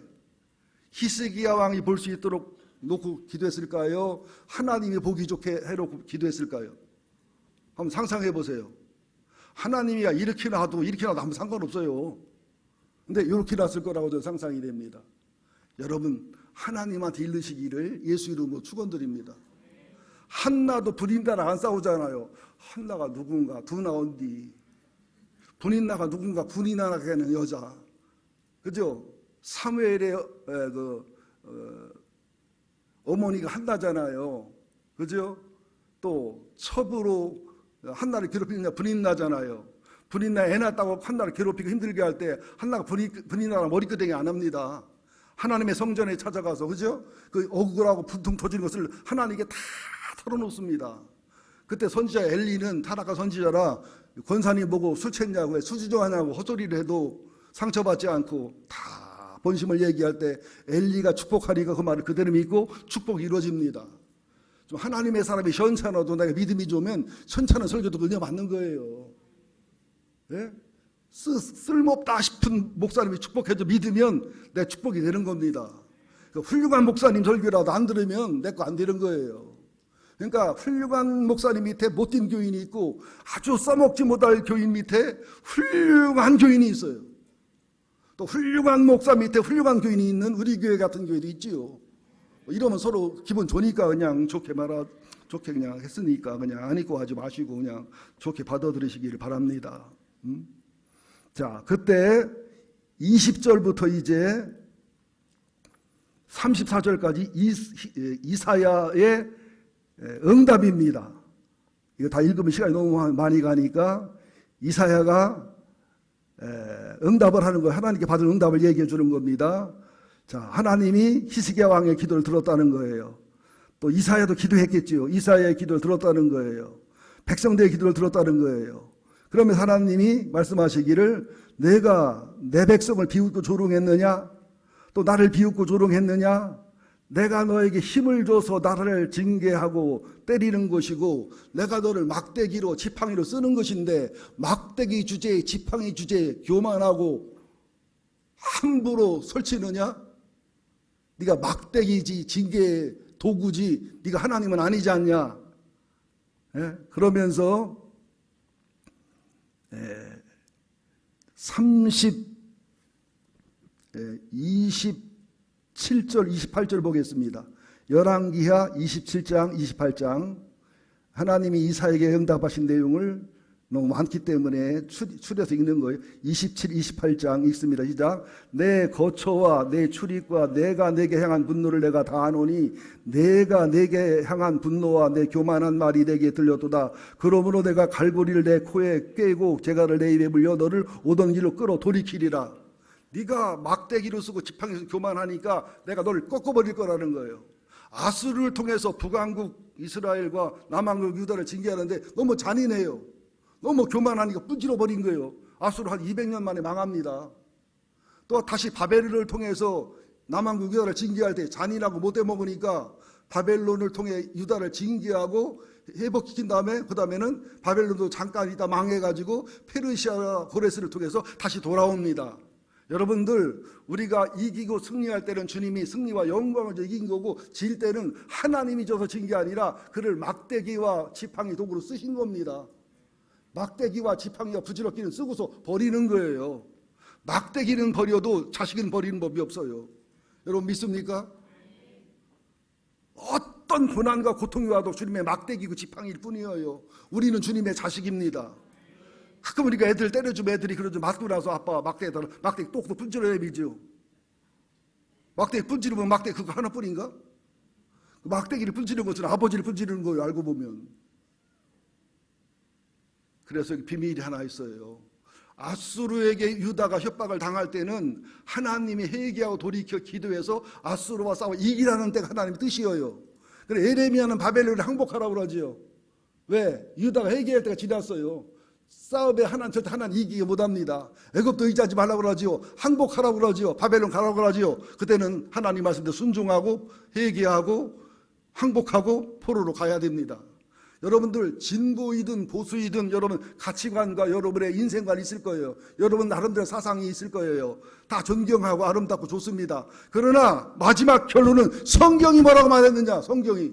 히스기야 왕이 볼 수 있도록 놓고 기도했을까요? 하나님이 보기 좋게 해놓고 기도했을까요? 한번 상상해 보세요. 하나님이 이렇게 놔도 이렇게 놔도 아무 상관없어요. 근데 이렇게 났을 거라고 저는 상상이 됩니다. 여러분 하나님한테 일르시기를 예수 이름으로 축원드립니다. 한나도 분인나랑 안 싸우잖아요. 한나가 누군가 두나 언디, 분인나가 누군가 군인나가 하는 여자, 그죠? 사무엘의 어머니가 한나잖아요. 그죠? 또 첩으로 한나를 괴롭히는 분인나잖아요. 분인나 애 낳았다고 한나를 괴롭히고 힘들게 할 때 한나가 분인나랑 머리끄댕이 안 합니다. 하나님의 성전에 찾아가서, 그죠? 그 억울하고 분통 터지는 것을 하나님께 다 털어놓습니다. 그때 선지자 엘리는 타락한 선지자라 권사님 보고 술 취했냐고 수지정하냐고 헛소리를 해도 상처받지 않고 다 본심을 얘기할 때 엘리가 축복하니까 그 말을 그대로 믿고 축복이 이루어집니다. 좀 하나님의 사람이 현찮아도 내가 믿음이 좋으면 현찮은 설교도 그냥 맞는 거예요. 예? 쓸모없다 싶은 목사님이 축복해도 믿으면 내 축복이 되는 겁니다. 그러니까 훌륭한 목사님 설교라도 안 들으면 내 거 안 되는 거예요. 그러니까 훌륭한 목사님 밑에 못된 교인이 있고 아주 써먹지 못할 교인 밑에 훌륭한 교인이 있어요. 또 훌륭한 목사 밑에 훌륭한 교인이 있는 우리 교회 같은 교회도 있지요. 이러면 서로 기분 좋으니까 그냥 좋게 그냥 했으니까 그냥 안 입고 하지 마시고 그냥 좋게 받아들이시기를 바랍니다. 자, 그때 20절부터 이제 34절까지 이사야의 응답입니다. 이거 다 읽으면 시간이 너무 많이 가니까 이사야가 응답을 하는 거예요. 하나님께 받은 응답을 얘기해 주는 겁니다. 자, 하나님이 히스기야 왕의 기도를 들었다는 거예요. 또 이사야도 기도했겠지요. 이사야의 기도를 들었다는 거예요. 백성들의 기도를 들었다는 거예요. 그러면 하나님이 말씀하시기를 내가 내 백성을 비웃고 조롱했느냐? 또 나를 비웃고 조롱했느냐? 내가 너에게 힘을 줘서 나를 징계하고 때리는 것이고 내가 너를 막대기로 지팡이로 쓰는 것인데 막대기 주제에 지팡이 주제에 교만하고 함부로 설치느냐? 네가 막대기지 징계의 도구지 네가 하나님은 아니지 않냐? 예? 그러면서 27절 28절 보겠습니다. 열왕기하 27장 28장 하나님이 이사야에게 응답하신 내용을 너무 많기 때문에 추려서 읽는 거예요. 27, 28장 읽습니다. 시작. 내 거처와 내 출입과 내가 내게 향한 분노를 내가 다 아노니 내가 내게 향한 분노와 내 교만한 말이 내게 들렸도다. 그러므로 내가 갈고리를 내 코에 꿰고 재갈을 내 입에 물려 너를 오던 길로 끌어 돌이키리라. 네가 막대기로 쓰고 지팡이로 교만하니까 내가 너를 꺾어버릴 거라는 거예요. 아수르를 통해서 북왕국 이스라엘과 남왕국 유다를 징계하는데 너무 잔인해요. 너무 교만하니까 뿌질러버린 거예요. 아수르 한 200년 만에 망합니다. 또 다시 바벨론을 통해서 남왕국 유다를 징계할 때 잔인하고 못돼 먹으니까 바벨론을 통해 유다를 징계하고 회복시킨 다음에 그 다음에는 바벨론도 잠깐 있다 망해가지고 페르시아 고레스를 통해서 다시 돌아옵니다. 여러분들 우리가 이기고 승리할 때는 주님이 승리와 영광을 이긴 거고 질 때는 하나님이 줘서 진 게 아니라 그를 막대기와 지팡이 도구로 쓰신 겁니다. 막대기와 지팡이와 부질없기는 쓰고서 버리는 거예요. 막대기는 버려도 자식은 버리는 법이 없어요. 여러분 믿습니까? 어떤 고난과 고통이 와도 주님의 막대기고 지팡이일 뿐이에요. 우리는 주님의 자식입니다. 가끔 우리가 애들 때려주면 애들이 그러죠. 맞고 나서 아빠 막대기 똑도 분질러내밀죠. 막대기 분지르면 막대기 그거 하나뿐인가? 막대기를 분지르는 것은 아버지를 분지르는 거예요. 알고 보면. 그래서 비밀이 하나 있어요. 아수르에게 유다가 협박을 당할 때는 하나님이 회개하고 돌이켜 기도해서 아수르와 싸워 이기라는 때가 하나님의 뜻이에요. 그래 에레미야는 바벨론을 항복하라고 그러지요. 왜? 유다가 회개할 때가 지났어요. 싸움에 절대 하나님 이기게 못합니다. 애굽도 의지하지 말라고 그러지요. 항복하라고 그러지요. 바벨론 가라고 그러지요. 그때는 하나님 말씀대로 순종하고 회개하고 항복하고 포로로 가야 됩니다. 여러분들 진보이든 보수이든 여러분 가치관과 여러분의 인생관이 있을 거예요. 여러분 나름대로 사상이 있을 거예요. 다 존경하고 아름답고 좋습니다. 그러나 마지막 결론은 성경이 뭐라고 말했느냐. 성경이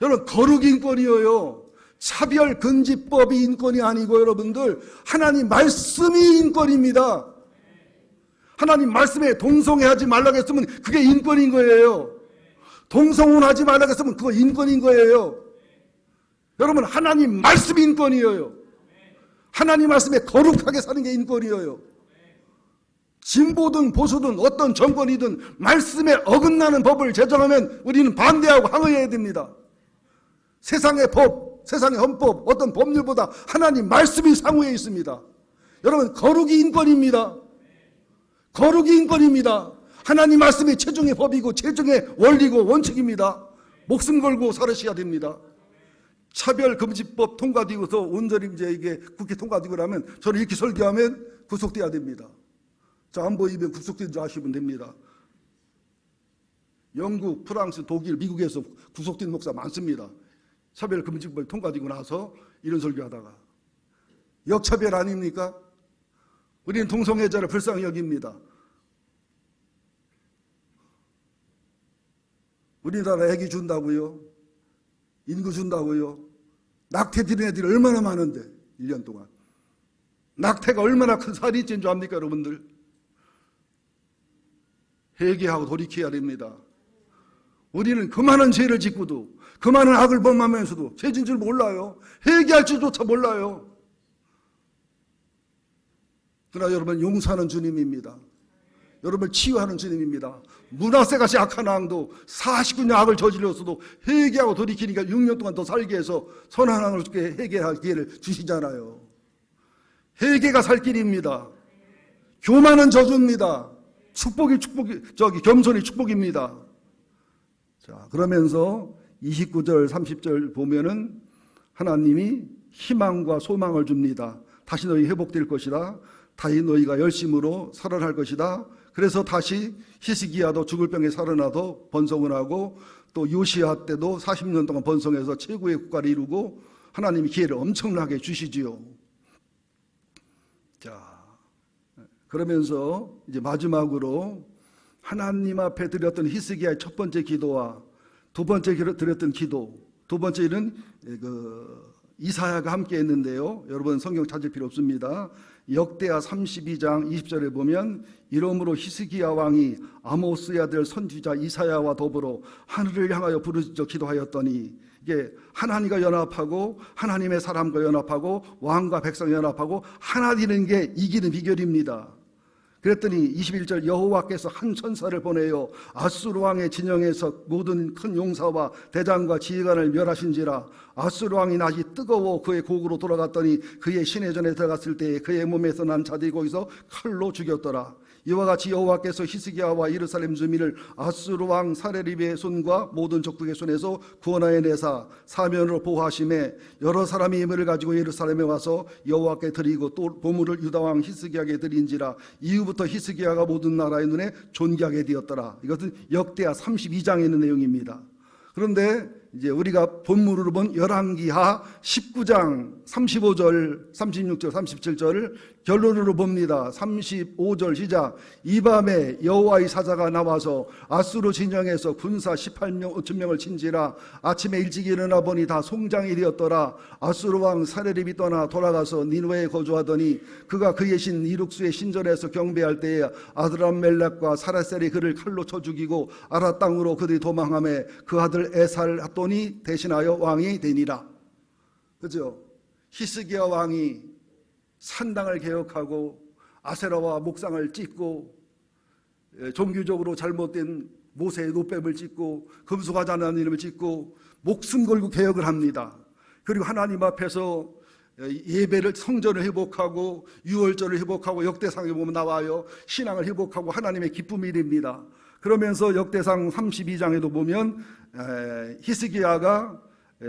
여러분 거룩 인권이에요. 차별금지법이 인권이 아니고 여러분들 하나님 말씀이 인권입니다. 하나님 말씀에 동성애하지 말라고 했으면 그게 인권인 거예요. 동성혼하지 말라고 했으면 그거 인권인 거예요. 여러분 하나님 말씀이 인권이에요. 하나님 말씀에 거룩하게 사는 게 인권이에요. 진보든 보수든 어떤 정권이든 말씀에 어긋나는 법을 제정하면 우리는 반대하고 항의해야 됩니다. 세상의 법, 세상의 헌법, 어떤 법률보다 하나님 말씀이 상위에 있습니다. 여러분 거룩이 인권입니다. 거룩이 인권입니다. 하나님 말씀이 최종의 법이고 최종의 원리고 원칙입니다. 목숨 걸고 살으셔야 됩니다. 차별금지법 통과되고서 온전히 이게 국회 통과되고 나면 저는 이렇게 설교하면 구속돼야 됩니다. 자, 안 보이면 구속된 줄 아시면 됩니다. 영국, 프랑스, 독일, 미국에서 구속된 목사 많습니다. 차별금지법이 통과되고 나서 이런 설교하다가. 역차별 아닙니까? 우리는 동성애자를 불쌍히 여깁니다. 우리나라 애기 준다고요? 인구 준다고요? 낙태 들인 애들이 얼마나 많은데 1년 동안. 낙태가 얼마나 큰 살이 찐 줄 압니까 여러분들? 회개하고 돌이켜야 됩니다. 우리는 그 많은 죄를 짓고도 그 많은 악을 범하면서도 죄진 줄 몰라요. 회개할 줄조차 몰라요. 그러나 여러분 용서하는 주님입니다. 여러분을 치유하는 주님입니다. 므낫세같이 악한 왕도 49년 악을 저질렀어도 회개하고 돌이키니까 6년 동안 더 살게 해서 선한 왕을 죽게 회개할 기회를 주시잖아요. 회개가 살 길입니다. 교만은 저주입니다. 겸손이 축복입니다. 자, 그러면서 29절, 30절 보면은 하나님이 희망과 소망을 줍니다. 다시 너희 회복될 것이다. 다시 너희가 열심으로 살아날 것이다. 그래서 다시 히스기야도 죽을 병에 살아나도 번성을 하고 또 요시야 때도 40년 동안 번성해서 최고의 국가를 이루고 하나님이 기회를 엄청나게 주시지요. 자, 그러면서 이제 마지막으로 하나님 앞에 드렸던 히스기야의 첫 번째 기도와 두 번째 드렸던 기도, 두 번째는 이사야가 함께 했는데요. 여러분 성경 찾을 필요 없습니다. 역대하 32장 20절에 보면 이러므로 히스기야 왕이 아모스의 아들 선지자 이사야와 더불어 하늘을 향하여 부르짖어 기도하였더니 이게 하나님과 연합하고 하나님의 사람과 연합하고 왕과 백성 연합하고 하나 되는 게 이기는 비결입니다. 그랬더니 21절 여호와께서 한 천사를 보내어 아수르 왕의 진영에서 모든 큰 용사와 대장과 지휘관을 멸하신지라. 아수르 왕이 낮이 뜨거워 그의 고국으로 돌아갔더니 그의 시내전에 들어갔을 때에 그의 몸에서 난 자들이 거기서 칼로 죽였더라. 이와 같이 여호와께서 히스기야와 예루살렘 주민을 아수르 왕 사레립의 손과 모든 적국의 손에서 구원하여 내사 사면으로 보호하심에 여러 사람이 예물을 가지고 예루살렘에 와서 여호와께 드리고 또 보물을 유다 왕 히스기야에게 드린지라. 이후부터 히스기야가 모든 나라의 눈에 존귀하게 되었더라. 이것은 역대하 32장에 있는 내용입니다. 그런데 이제 우리가 본문으로 본 열왕기하 19장 35절, 36절, 37절을 결론으로 봅니다. 35절 시작. 이 밤에 여호와의 사자가 나와서 아수르 진영에서 군사 18명 5천명을 친지라. 아침에 일찍 일어나 보니 다 송장이 되었더라. 아수르 왕 사레립이 떠나 돌아가서 니느웨에 거주하더니 그가 그의 신 이룩스의 신전에서 경배할 때에 아드람멜렉과 사라셀이 그를 칼로 쳐 죽이고 아라 땅으로 그들이 도망하며 그 아들 에살핫돈이 대신하여 왕이 되니라. 그죠? 히스기야 왕이 산당을 개혁하고 아세라와 목상을 찢고 종교적으로 잘못된 모세의 노뱀을 찢고 금수가자라는 이름을 찢고 목숨 걸고 개혁을 합니다. 그리고 하나님 앞에서 예배를 성전을 회복하고 유월절을 회복하고 역대상에 보면 나와요. 신앙을 회복하고 하나님의 기쁨이 일입니다. 그러면서 역대상 32장에도 보면 히스기야가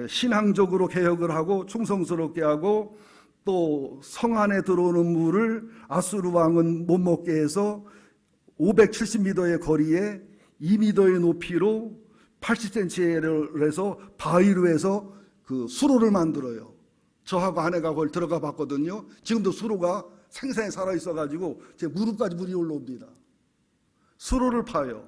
신앙적으로 개혁을 하고 충성스럽게 하고 또 성 안에 들어오는 물을 아수르 왕은 못 먹게 해서 570m의 거리에 2m의 높이로 80cm를 해서 바위로 해서 그 수로를 만들어요. 저하고 아내가 그걸 들어가 봤거든요. 지금도 수로가 생생히 살아있어가지고 제 무릎까지 물이 올라옵니다. 수로를 파요.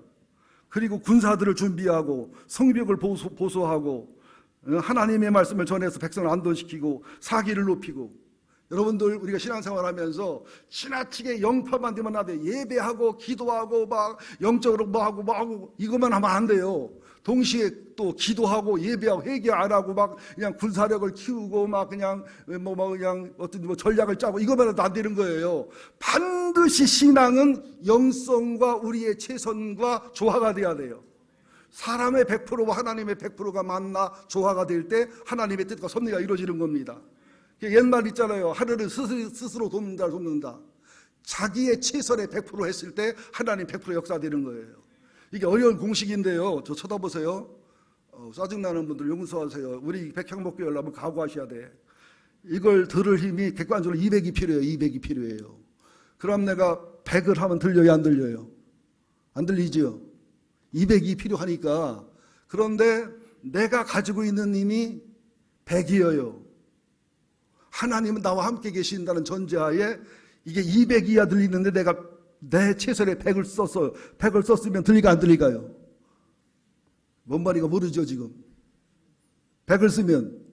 그리고 군사들을 준비하고 성벽을 보수하고 하나님의 말씀을 전해서 백성을 안도시키고 사기를 높이고. 여러분들 우리가 신앙생활하면서 지나치게 영파만 되면 안 돼요. 예배하고 기도하고 막 영적으로 뭐하고 이것만 하면 안 돼요. 동시에 또 기도하고 예배하고 회개 안 하고 막 그냥 군사력을 키우고 막 그냥 그냥 어떤 전략을 짜고 이것만 해도 안 되는 거예요. 반드시 신앙은 영성과 우리의 최선과 조화가 돼야 돼요. 사람의 100%와 하나님의 100%가 만나 조화가 될 때 하나님의 뜻과 섭리가 이루어지는 겁니다. 옛말 있잖아요. 하늘은 스스로 돕는다. 자기의 최선의 100% 했을 때 하나님 100% 역사되는 거예요. 이게 어려운 공식인데요. 저 쳐다보세요. 짜증나는 분들 용서하세요. 우리 백향목교회 하려면 각오하셔야 돼. 이걸 들을 힘이 객관적으로 200이 필요해요. 200이 필요해요. 그럼 내가 100을 하면 들려요? 안 들려요? 안 들리죠? 200이 필요하니까. 그런데 내가 가지고 있는 힘이 100이에요. 하나님은 나와 함께 계신다는 전제하에 이게 200이야 들리는데 내가 내 최선의 100을 썼어요. 100을 썼으면 들리가 안 들리가요? 뭔 말인가 모르죠 지금. 100을 쓰면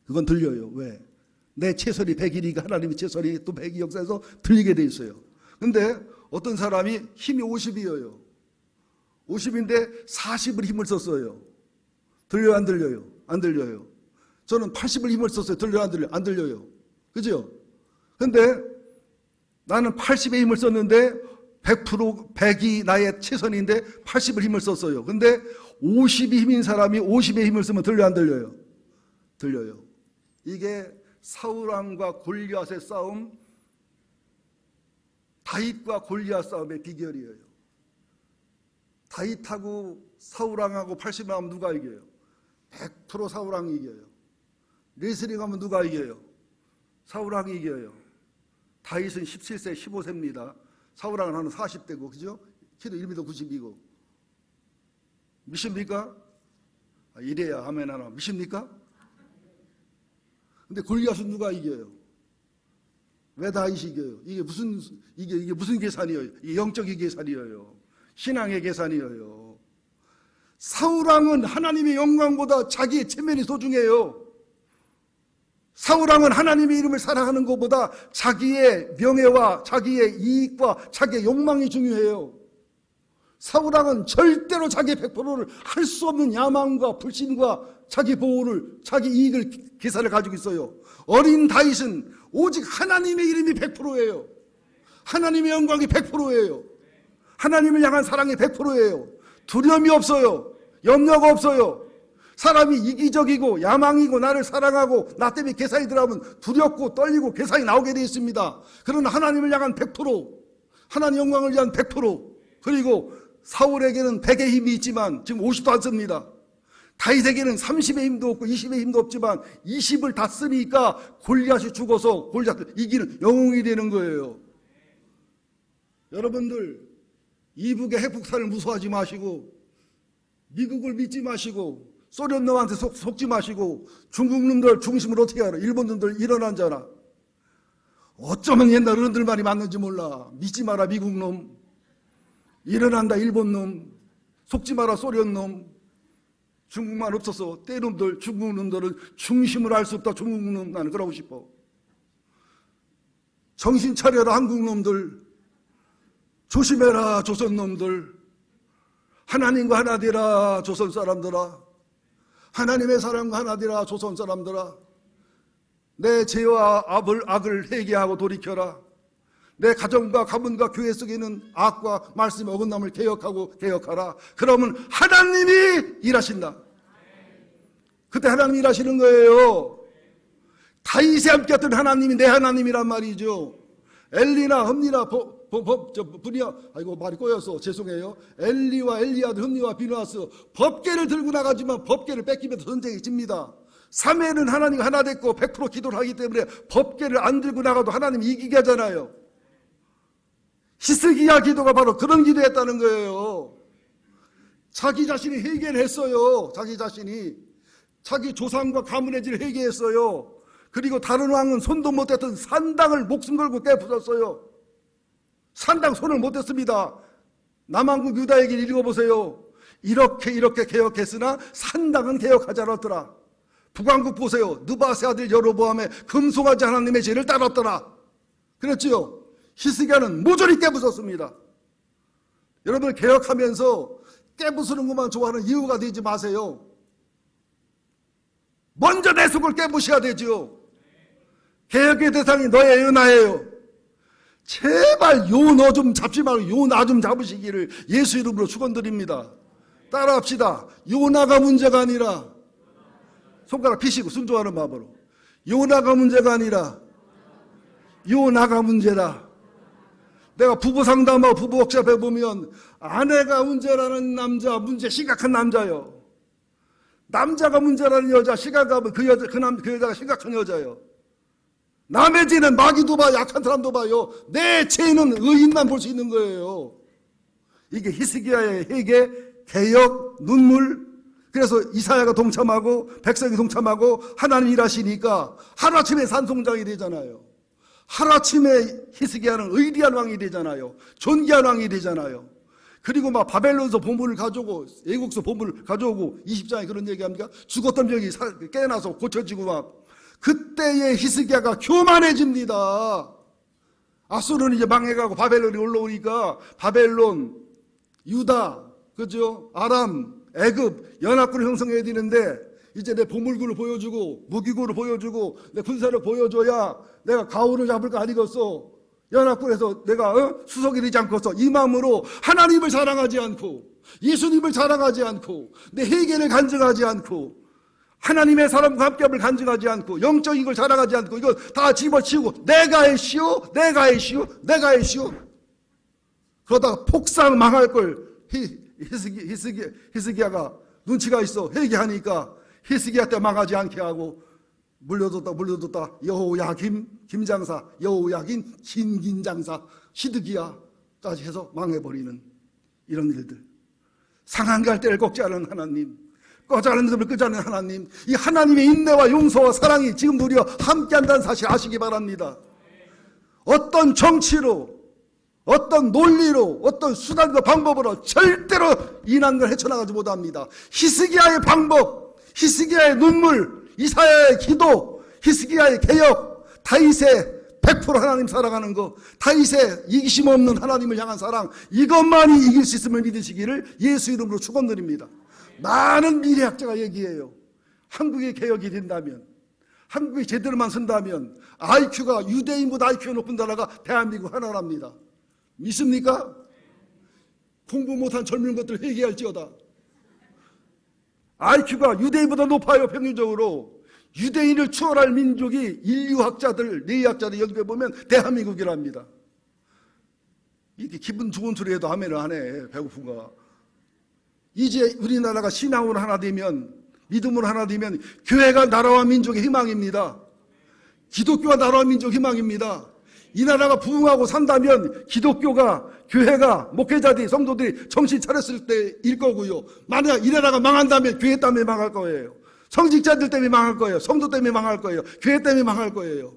그건 들려요. 왜? 내 최선이 100이니까 하나님의 최선이 또 100이 역사에서 들리게 돼 있어요. 근데 어떤 사람이 힘이 50이에요. 50인데 40을 힘을 썼어요. 들려요 안 들려요? 안 들려요. 저는 80을 힘을 썼어요. 들려요 안 들려요? 안 들려요. 그죠? 근데 나는 80의 힘을 썼는데 100% 100이 나의 최선인데 80을 힘을 썼어요. 근데 50이 힘인 사람이 50의 힘을 쓰면 들려요 안 들려요? 들려요. 이게 사울왕과 골리앗의 싸움, 다윗과 골리앗 싸움의 비결이에요. 다윗하고 사울왕하고 80을 하면 누가 이겨요? 100% 사울왕이 이겨요. 레슬링 하면 누가 이겨요? 사울왕이 이겨요. 다윗은 17세, 15세입니다. 사울왕은 한 40대고, 그죠? 키도 1m 90이고. 믿습니까? 이래야 아멘 하나. 믿습니까? 근데 골리앗은 누가 이겨요? 왜 다윗이 이겨요? 이게 무슨 계산이에요? 이게 영적인 계산이에요. 신앙의 계산이에요. 사울왕은 하나님의 영광보다 자기의 체면이 소중해요. 사울왕은 하나님의 이름을 사랑하는 것보다 자기의 명예와 자기의 이익과 자기의 욕망이 중요해요. 사울왕은 절대로 자기의 100%를 할 수 없는 야망과 불신과 자기 보호를, 자기 이익을 계산을 가지고 있어요. 어린 다윗은 오직 하나님의 이름이 100%예요. 하나님의 영광이 100%예요. 하나님을 향한 사랑이 100%예요. 두려움이 없어요. 염려가 없어요. 사람이 이기적이고 야망이고 나를 사랑하고 나 때문에 계산이 들어가면 두렵고 떨리고 계산이 나오게 되어 있습니다. 그러나 하나님을 향한 100%, 하나님 영광을 위한 100%, 그리고 사울에게는 100의 힘이 있지만 지금 50도 안 씁니다. 다윗에게는 30의 힘도 없고 20의 힘도 없지만 20을 다 쓰니까 골리앗이 죽어서 골리앗을 이기는 영웅이 되는 거예요. 여러분들 이북의 핵폭탄을 무서워하지 마시고 미국을 믿지 마시고 소련 놈한테 속지 마시고 중국 놈들 중심으로 어떻게 알아? 일본 놈들 일어난 자라. 어쩌면 옛날 어른들 말이 맞는지 몰라. 믿지 마라 미국 놈. 일어난다 일본 놈. 속지 마라 소련 놈. 중국만 없어서 때놈들 중국 놈들은 중심을 알 수 없다. 중국 놈 나는 그러고 싶어. 정신 차려라 한국 놈들. 조심해라 조선 놈들. 하나님과 하나 되라 조선 사람들아. 하나님의 사랑과 하나 되라 조선 사람들아. 내 죄와 악을 회개하고 돌이켜라. 내 가정과 가문과 교회 속에 있는 악과 말씀의 어긋남을 개혁하라. 그러면 하나님이 일하신다. 그때 하나님이 일하시는 거예요. 다윗이 함께했던 하나님이 내 하나님이란 말이죠. 엘리나 흠니나 분이야, 아이고 말이 꼬여서 죄송해요. 엘리와 엘리야드, 흠니와 비누아스 법궤를 들고 나가지만 법궤를 뺏기면 전쟁이 집니다. 3회는 하나님 하나 됐고 100% 기도를 하기 때문에 법궤를 안 들고 나가도 하나님 이기게 하잖아요. 히스기야 기도가 바로 그런 기도했다는 거예요. 자기 자신이 회개를 했어요. 자기 자신이 자기 조상과 가문의 질을 회개했어요. 그리고 다른 왕은 손도 못 댔던 산당을 목숨 걸고 깨부쉈어요. 산당 손을 못 댔습니다. 남한국 유다 얘기를 읽어보세요. 이렇게 개혁했으나 산당은 개혁하지 않았더라. 북왕국 보세요. 느바세 아들 여로보암의 금송아지 하나님의 죄를 따랐더라. 그렇지요. 히스기야는 모조리 깨부쉈습니다. 여러분 개혁하면서 깨부수는 것만 좋아하는 이유가 되지 마세요. 먼저 내 속을 깨부셔야 되죠. 개혁의 대상이 너예요 나예요. 제발 요 너 좀 잡지 말고 요 나 좀 잡으시기를 예수 이름으로 축원드립니다. 따라합시다. 요나가 문제가 아니라 손가락 피시고 순종하는 마음으로 요나가 문제가 아니라 요나가 문제다. 내가 부부 상담하고 부부 워크숍에 보면 아내가 문제라는 남자 문제 심각한 남자요. 남자가 문제라는 여자 심각하면 그 여자가 심각한 여자요. 남의 죄는 마귀도 봐 약한 사람도 봐요. 내 죄는 의인만 볼 수 있는 거예요. 이게 히스기야의 회개 개역, 눈물. 그래서 이사야가 동참하고 백성이 동참하고 하나님 일하시니까 하루아침에 산송장이 되잖아요. 하루아침에 히스기야는 의리한 왕이 되잖아요. 존귀한 왕이 되잖아요. 그리고 막 바벨론서 보물을 가져오고 애국서 보물을 가져오고 20장에 그런 얘기합니까? 죽었던 병이 깨어나서 고쳐지고 막 그때의 히스기야가 교만해집니다. 아수르는 이제 망해가고 바벨론이 올라오니까 바벨론, 유다, 그죠? 아람, 애굽, 연합군을 형성해야 되는데 이제 내 보물군을 보여주고 무기군을 보여주고 내 군사를 보여줘야 내가 가오를 잡을 거 아니겠어. 연합군에서 내가 수석이 되지 않겠어. 이 마음으로 하나님을 사랑하지 않고 예수님을 사랑하지 않고 내 회개를 간증하지 않고 하나님의 사람과 함께함을 간증하지 않고 영적인 걸 자랑하지 않고 이거 다 집어치우고 내가 했시오, 내가 했시오, 내가 했시오. 그러다가 폭삭 망할 걸 히스기야가 눈치가 있어. 회개하니까 히스기야 때 망하지 않게 하고 물려뒀다 여호야김 김장사, 여호야긴 김긴장사, 시드기야까지 해서 망해버리는 이런 일들. 상한 갈 때를 꺾지 않은 하나님, 꺼자는 틈을 끄지 않는 하나님, 이 하나님의 인내와 용서와 사랑이 지금 우리와 함께한다는 사실 아시기 바랍니다. 어떤 정치로, 어떤 논리로, 어떤 수단과 방법으로 절대로 인한걸 헤쳐나가지 못합니다. 히스기야의 방법, 히스기야의 눈물, 이사야의 기도, 히스기야의 개혁, 다윗의 100% 하나님 사랑하는 것, 다윗의 이기심 없는 하나님을 향한 사랑, 이것만이 이길 수 있음을 믿으시기를 예수 이름으로 축원드립니다. 많은 미래학자가 얘기해요. 한국의 개혁이 된다면, 한국이 제대로만 선다면 IQ가 유대인보다 IQ가 높은 나라가 대한민국 하나랍니다. 믿습니까? 공부 못한 젊은 것들 회개할지어다. IQ가 유대인보다 높아요. 평균적으로. 유대인을 추월할 민족이 인류학자들, 내의학자들 연구해보면 대한민국이랍니다. 이렇게 기분 좋은 소리 해도 아멘을 안 해. 배고픈가. 이제 우리나라가 신앙으로 하나 되면, 믿음으로 하나 되면 교회가 나라와 민족의 희망입니다. 기독교가 나라와 민족의 희망입니다. 이 나라가 부흥하고 산다면 기독교가, 교회가, 목회자들이, 성도들이 정신 차렸을 때일 거고요. 만약 이 나라가 망한다면 교회 때문에 망할 거예요. 성직자들 때문에 망할 거예요. 성도 때문에 망할 거예요. 교회 때문에 망할 거예요.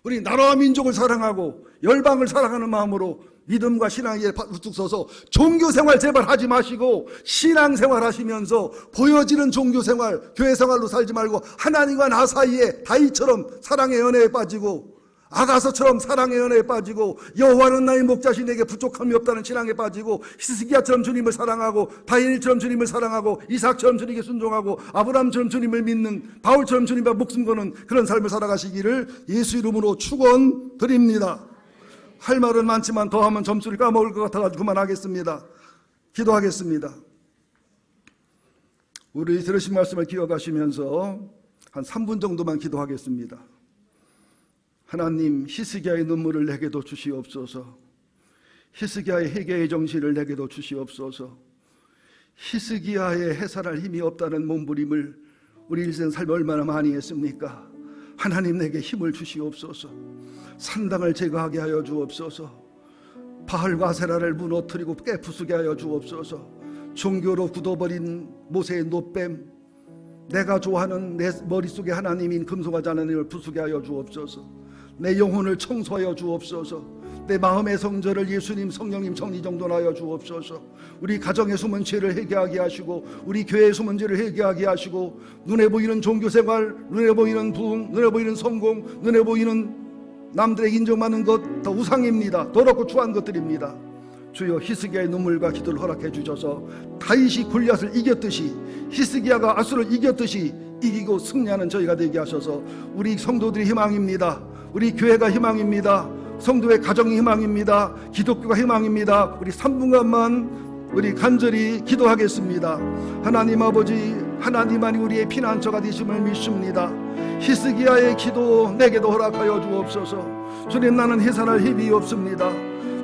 우리 나라와 민족을 사랑하고 열방을 사랑하는 마음으로 믿음과 신앙에 우뚝 서서 종교생활 제발 하지 마시고 신앙생활 하시면서 보여지는 종교생활, 교회생활로 살지 말고 하나님과 나 사이에 다윗처럼 사랑의 연애에 빠지고 아가서처럼 사랑의 연애에 빠지고 여호와는 나의 목자시 내게 부족함이 없다는 신앙에 빠지고 히스기야처럼 주님을 사랑하고 다니엘처럼 주님을 사랑하고 이삭처럼 주님께 순종하고 아브라함처럼 주님을 믿는 바울처럼 주님과 목숨 거는 그런 삶을 살아가시기를 예수 이름으로 축원드립니다. 할 말은 많지만 더하면 점수를 까먹을 것 같아가지고 그만하겠습니다. 기도하겠습니다. 우리 들으신 말씀을 기억하시면서 한 3분 정도만 기도하겠습니다. 하나님, 히스기야의 눈물을 내게도 주시옵소서. 히스기야의 회개의 정신을 내게도 주시옵소서. 히스기야의 해살할 힘이 없다는 몸부림을 우리 일생 삶에 얼마나 많이 했습니까? 하나님 내게 힘을 주시옵소서. 산당을 제거하게 하여 주옵소서. 바알과 아세라를 무너뜨리고 깨부수게 하여 주옵소서. 종교로 굳어버린 모세의 노뱀, 내가 좋아하는 내 머릿속에 하나님인 금송아지 하나님을 부수게 하여 주옵소서. 내 영혼을 청소하여 주옵소서. 내 마음의 성전을 예수님 성령님 정리정돈하여 주옵소서. 우리 가정의 숨은 죄를 회개하게 하시고 우리 교회의 숨은 죄를 회개하게 하시고 눈에 보이는 종교생활, 눈에 보이는 부흥, 눈에 보이는 성공, 눈에 보이는 남들의 인정받는 것 다 우상입니다. 더럽고 추한 것들입니다. 주여 히스기야의 눈물과 기도를 허락해 주셔서 다윗이 골리앗을 이겼듯이 히스기야가 아수를 이겼듯이 이기고 승리하는 저희가 되게 하셔서 우리 성도들이 희망입니다. 우리 교회가 희망입니다. 성도의 가정이 희망입니다. 기독교가 희망입니다. 우리 3분간만 우리 간절히 기도하겠습니다. 하나님 아버지, 하나님만이 우리의 피난처가 되심을 믿습니다. 히스기야의 기도 내게도 허락하여 주옵소서. 주님, 나는 해산할 힘이 없습니다.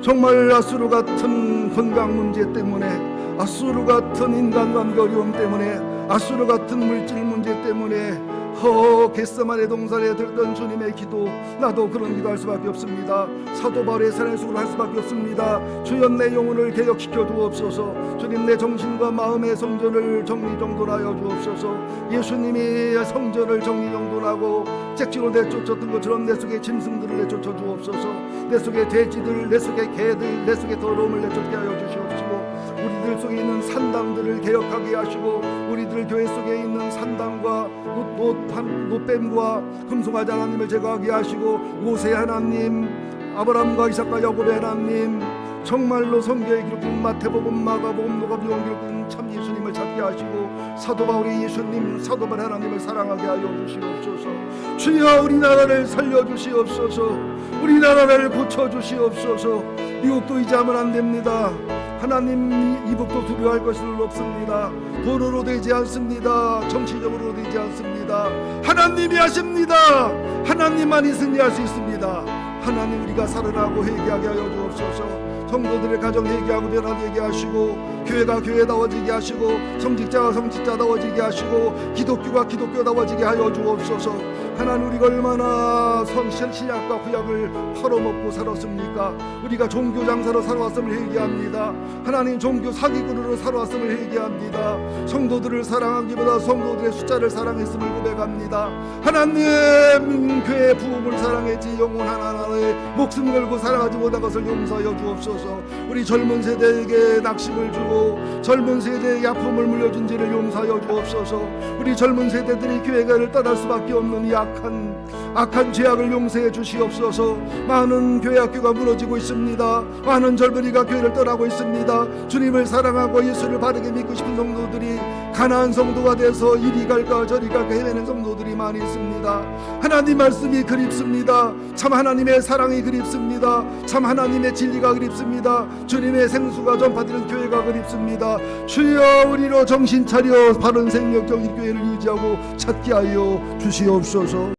정말 아수르 같은 건강 문제 때문에, 아수르 같은 인간관계 어려움 때문에, 아수르 같은 물질 문제 때문에 겟세마네 동산에 들던 주님의 기도, 나도 그런 기도할 수밖에 없습니다. 사도 바울의 산에서를 할 수밖에 없습니다. 주여 내 영혼을 개혁시켜 주옵소서. 주님 내 정신과 마음의 성전을 정리정돈하여 주옵소서. 예수님이 성전을 정리정돈하고 잭지로 내쫓았던 것처럼 내 속에 짐승들을 내쫓아 주옵소서. 내 속에 돼지들, 내 속에 개들, 내 속에 더러움을 내쫓게 하여 주시옵시고, 우리들 속에 있는 산당들을 개혁하게 하시고, 우리들 교회 속에 있는 산당과 노뱀과 금송아지 하나님을 제거하게 하시고, 모세 하나님, 아브라함과 이삭과 야곱의 하나님, 정말로 성경에 기록된 마태복음, 마가복음, 누가복음 기록된 참 예수님을 찾게 하시고, 사도 바울이 예수님, 사도 바울 하나님을 사랑하게 하여 주시옵소서. 주여 우리나라를 살려주시옵소서. 우리나라를 고쳐주시옵소서. 미국도 이제 하면 안됩니다. 하나님, 이북도 두려워할 것은 없습니다. 돈으로 되지 않습니다. 정치적으로 되지 않습니다. 하나님이 하십니다. 하나님만이 승리할 수 있습니다. 하나님, 우리가 살아나고 회개하게 하여 주옵소서. 성도들의 가정 회개하고 변화되게 하시고, 교회가 교회다워지게 하시고, 성직자가 성직자다워지게 하시고, 기독교가 기독교다워지게 하여 주옵소서. 하나님, 우리가 얼마나 신약과 구약을 팔아먹고 살았습니까? 우리가 종교 장사로 살아왔음을 회개합니다. 하나님, 종교 사기꾼으로 살아왔음을 회개합니다. 성도들을 사랑하기보다 성도들의 숫자를 사랑했음을 고백합니다. 하나님, 교회의 부흥을 사랑했지 영혼 하나하나에 목숨 걸고 사랑하지 못한 것을 용서하여 주옵소서. 우리 젊은 세대에게 낙심을 주고 젊은 세대에게 아픔을 물려준 죄를 용서하여 주옵소서. 우리 젊은 세대들이 교회를 떠날 수밖에 없는 이 악한 죄악을 용서해 주시옵소서. 많은 교회 학교가 무너지고 있습니다. 많은 젊은이가 교회를 떠나고 있습니다. 주님을 사랑하고 예수를 바르게 믿고 싶은 성도들이 가난한 성도가 돼서 이리 갈까 저리 갈까 헤매는 성도들이 많이 있습니다. 하나님 말씀이 그립습니다. 참 하나님의 사랑이 그립습니다. 참 하나님의 진리가 그립습니다. 주님의 생수가 전파되는 교회가 그립습니다. 주여, 우리로 정신 차려 바른 생명적인 교회를 유지하고 찾게 하여 주시옵소서.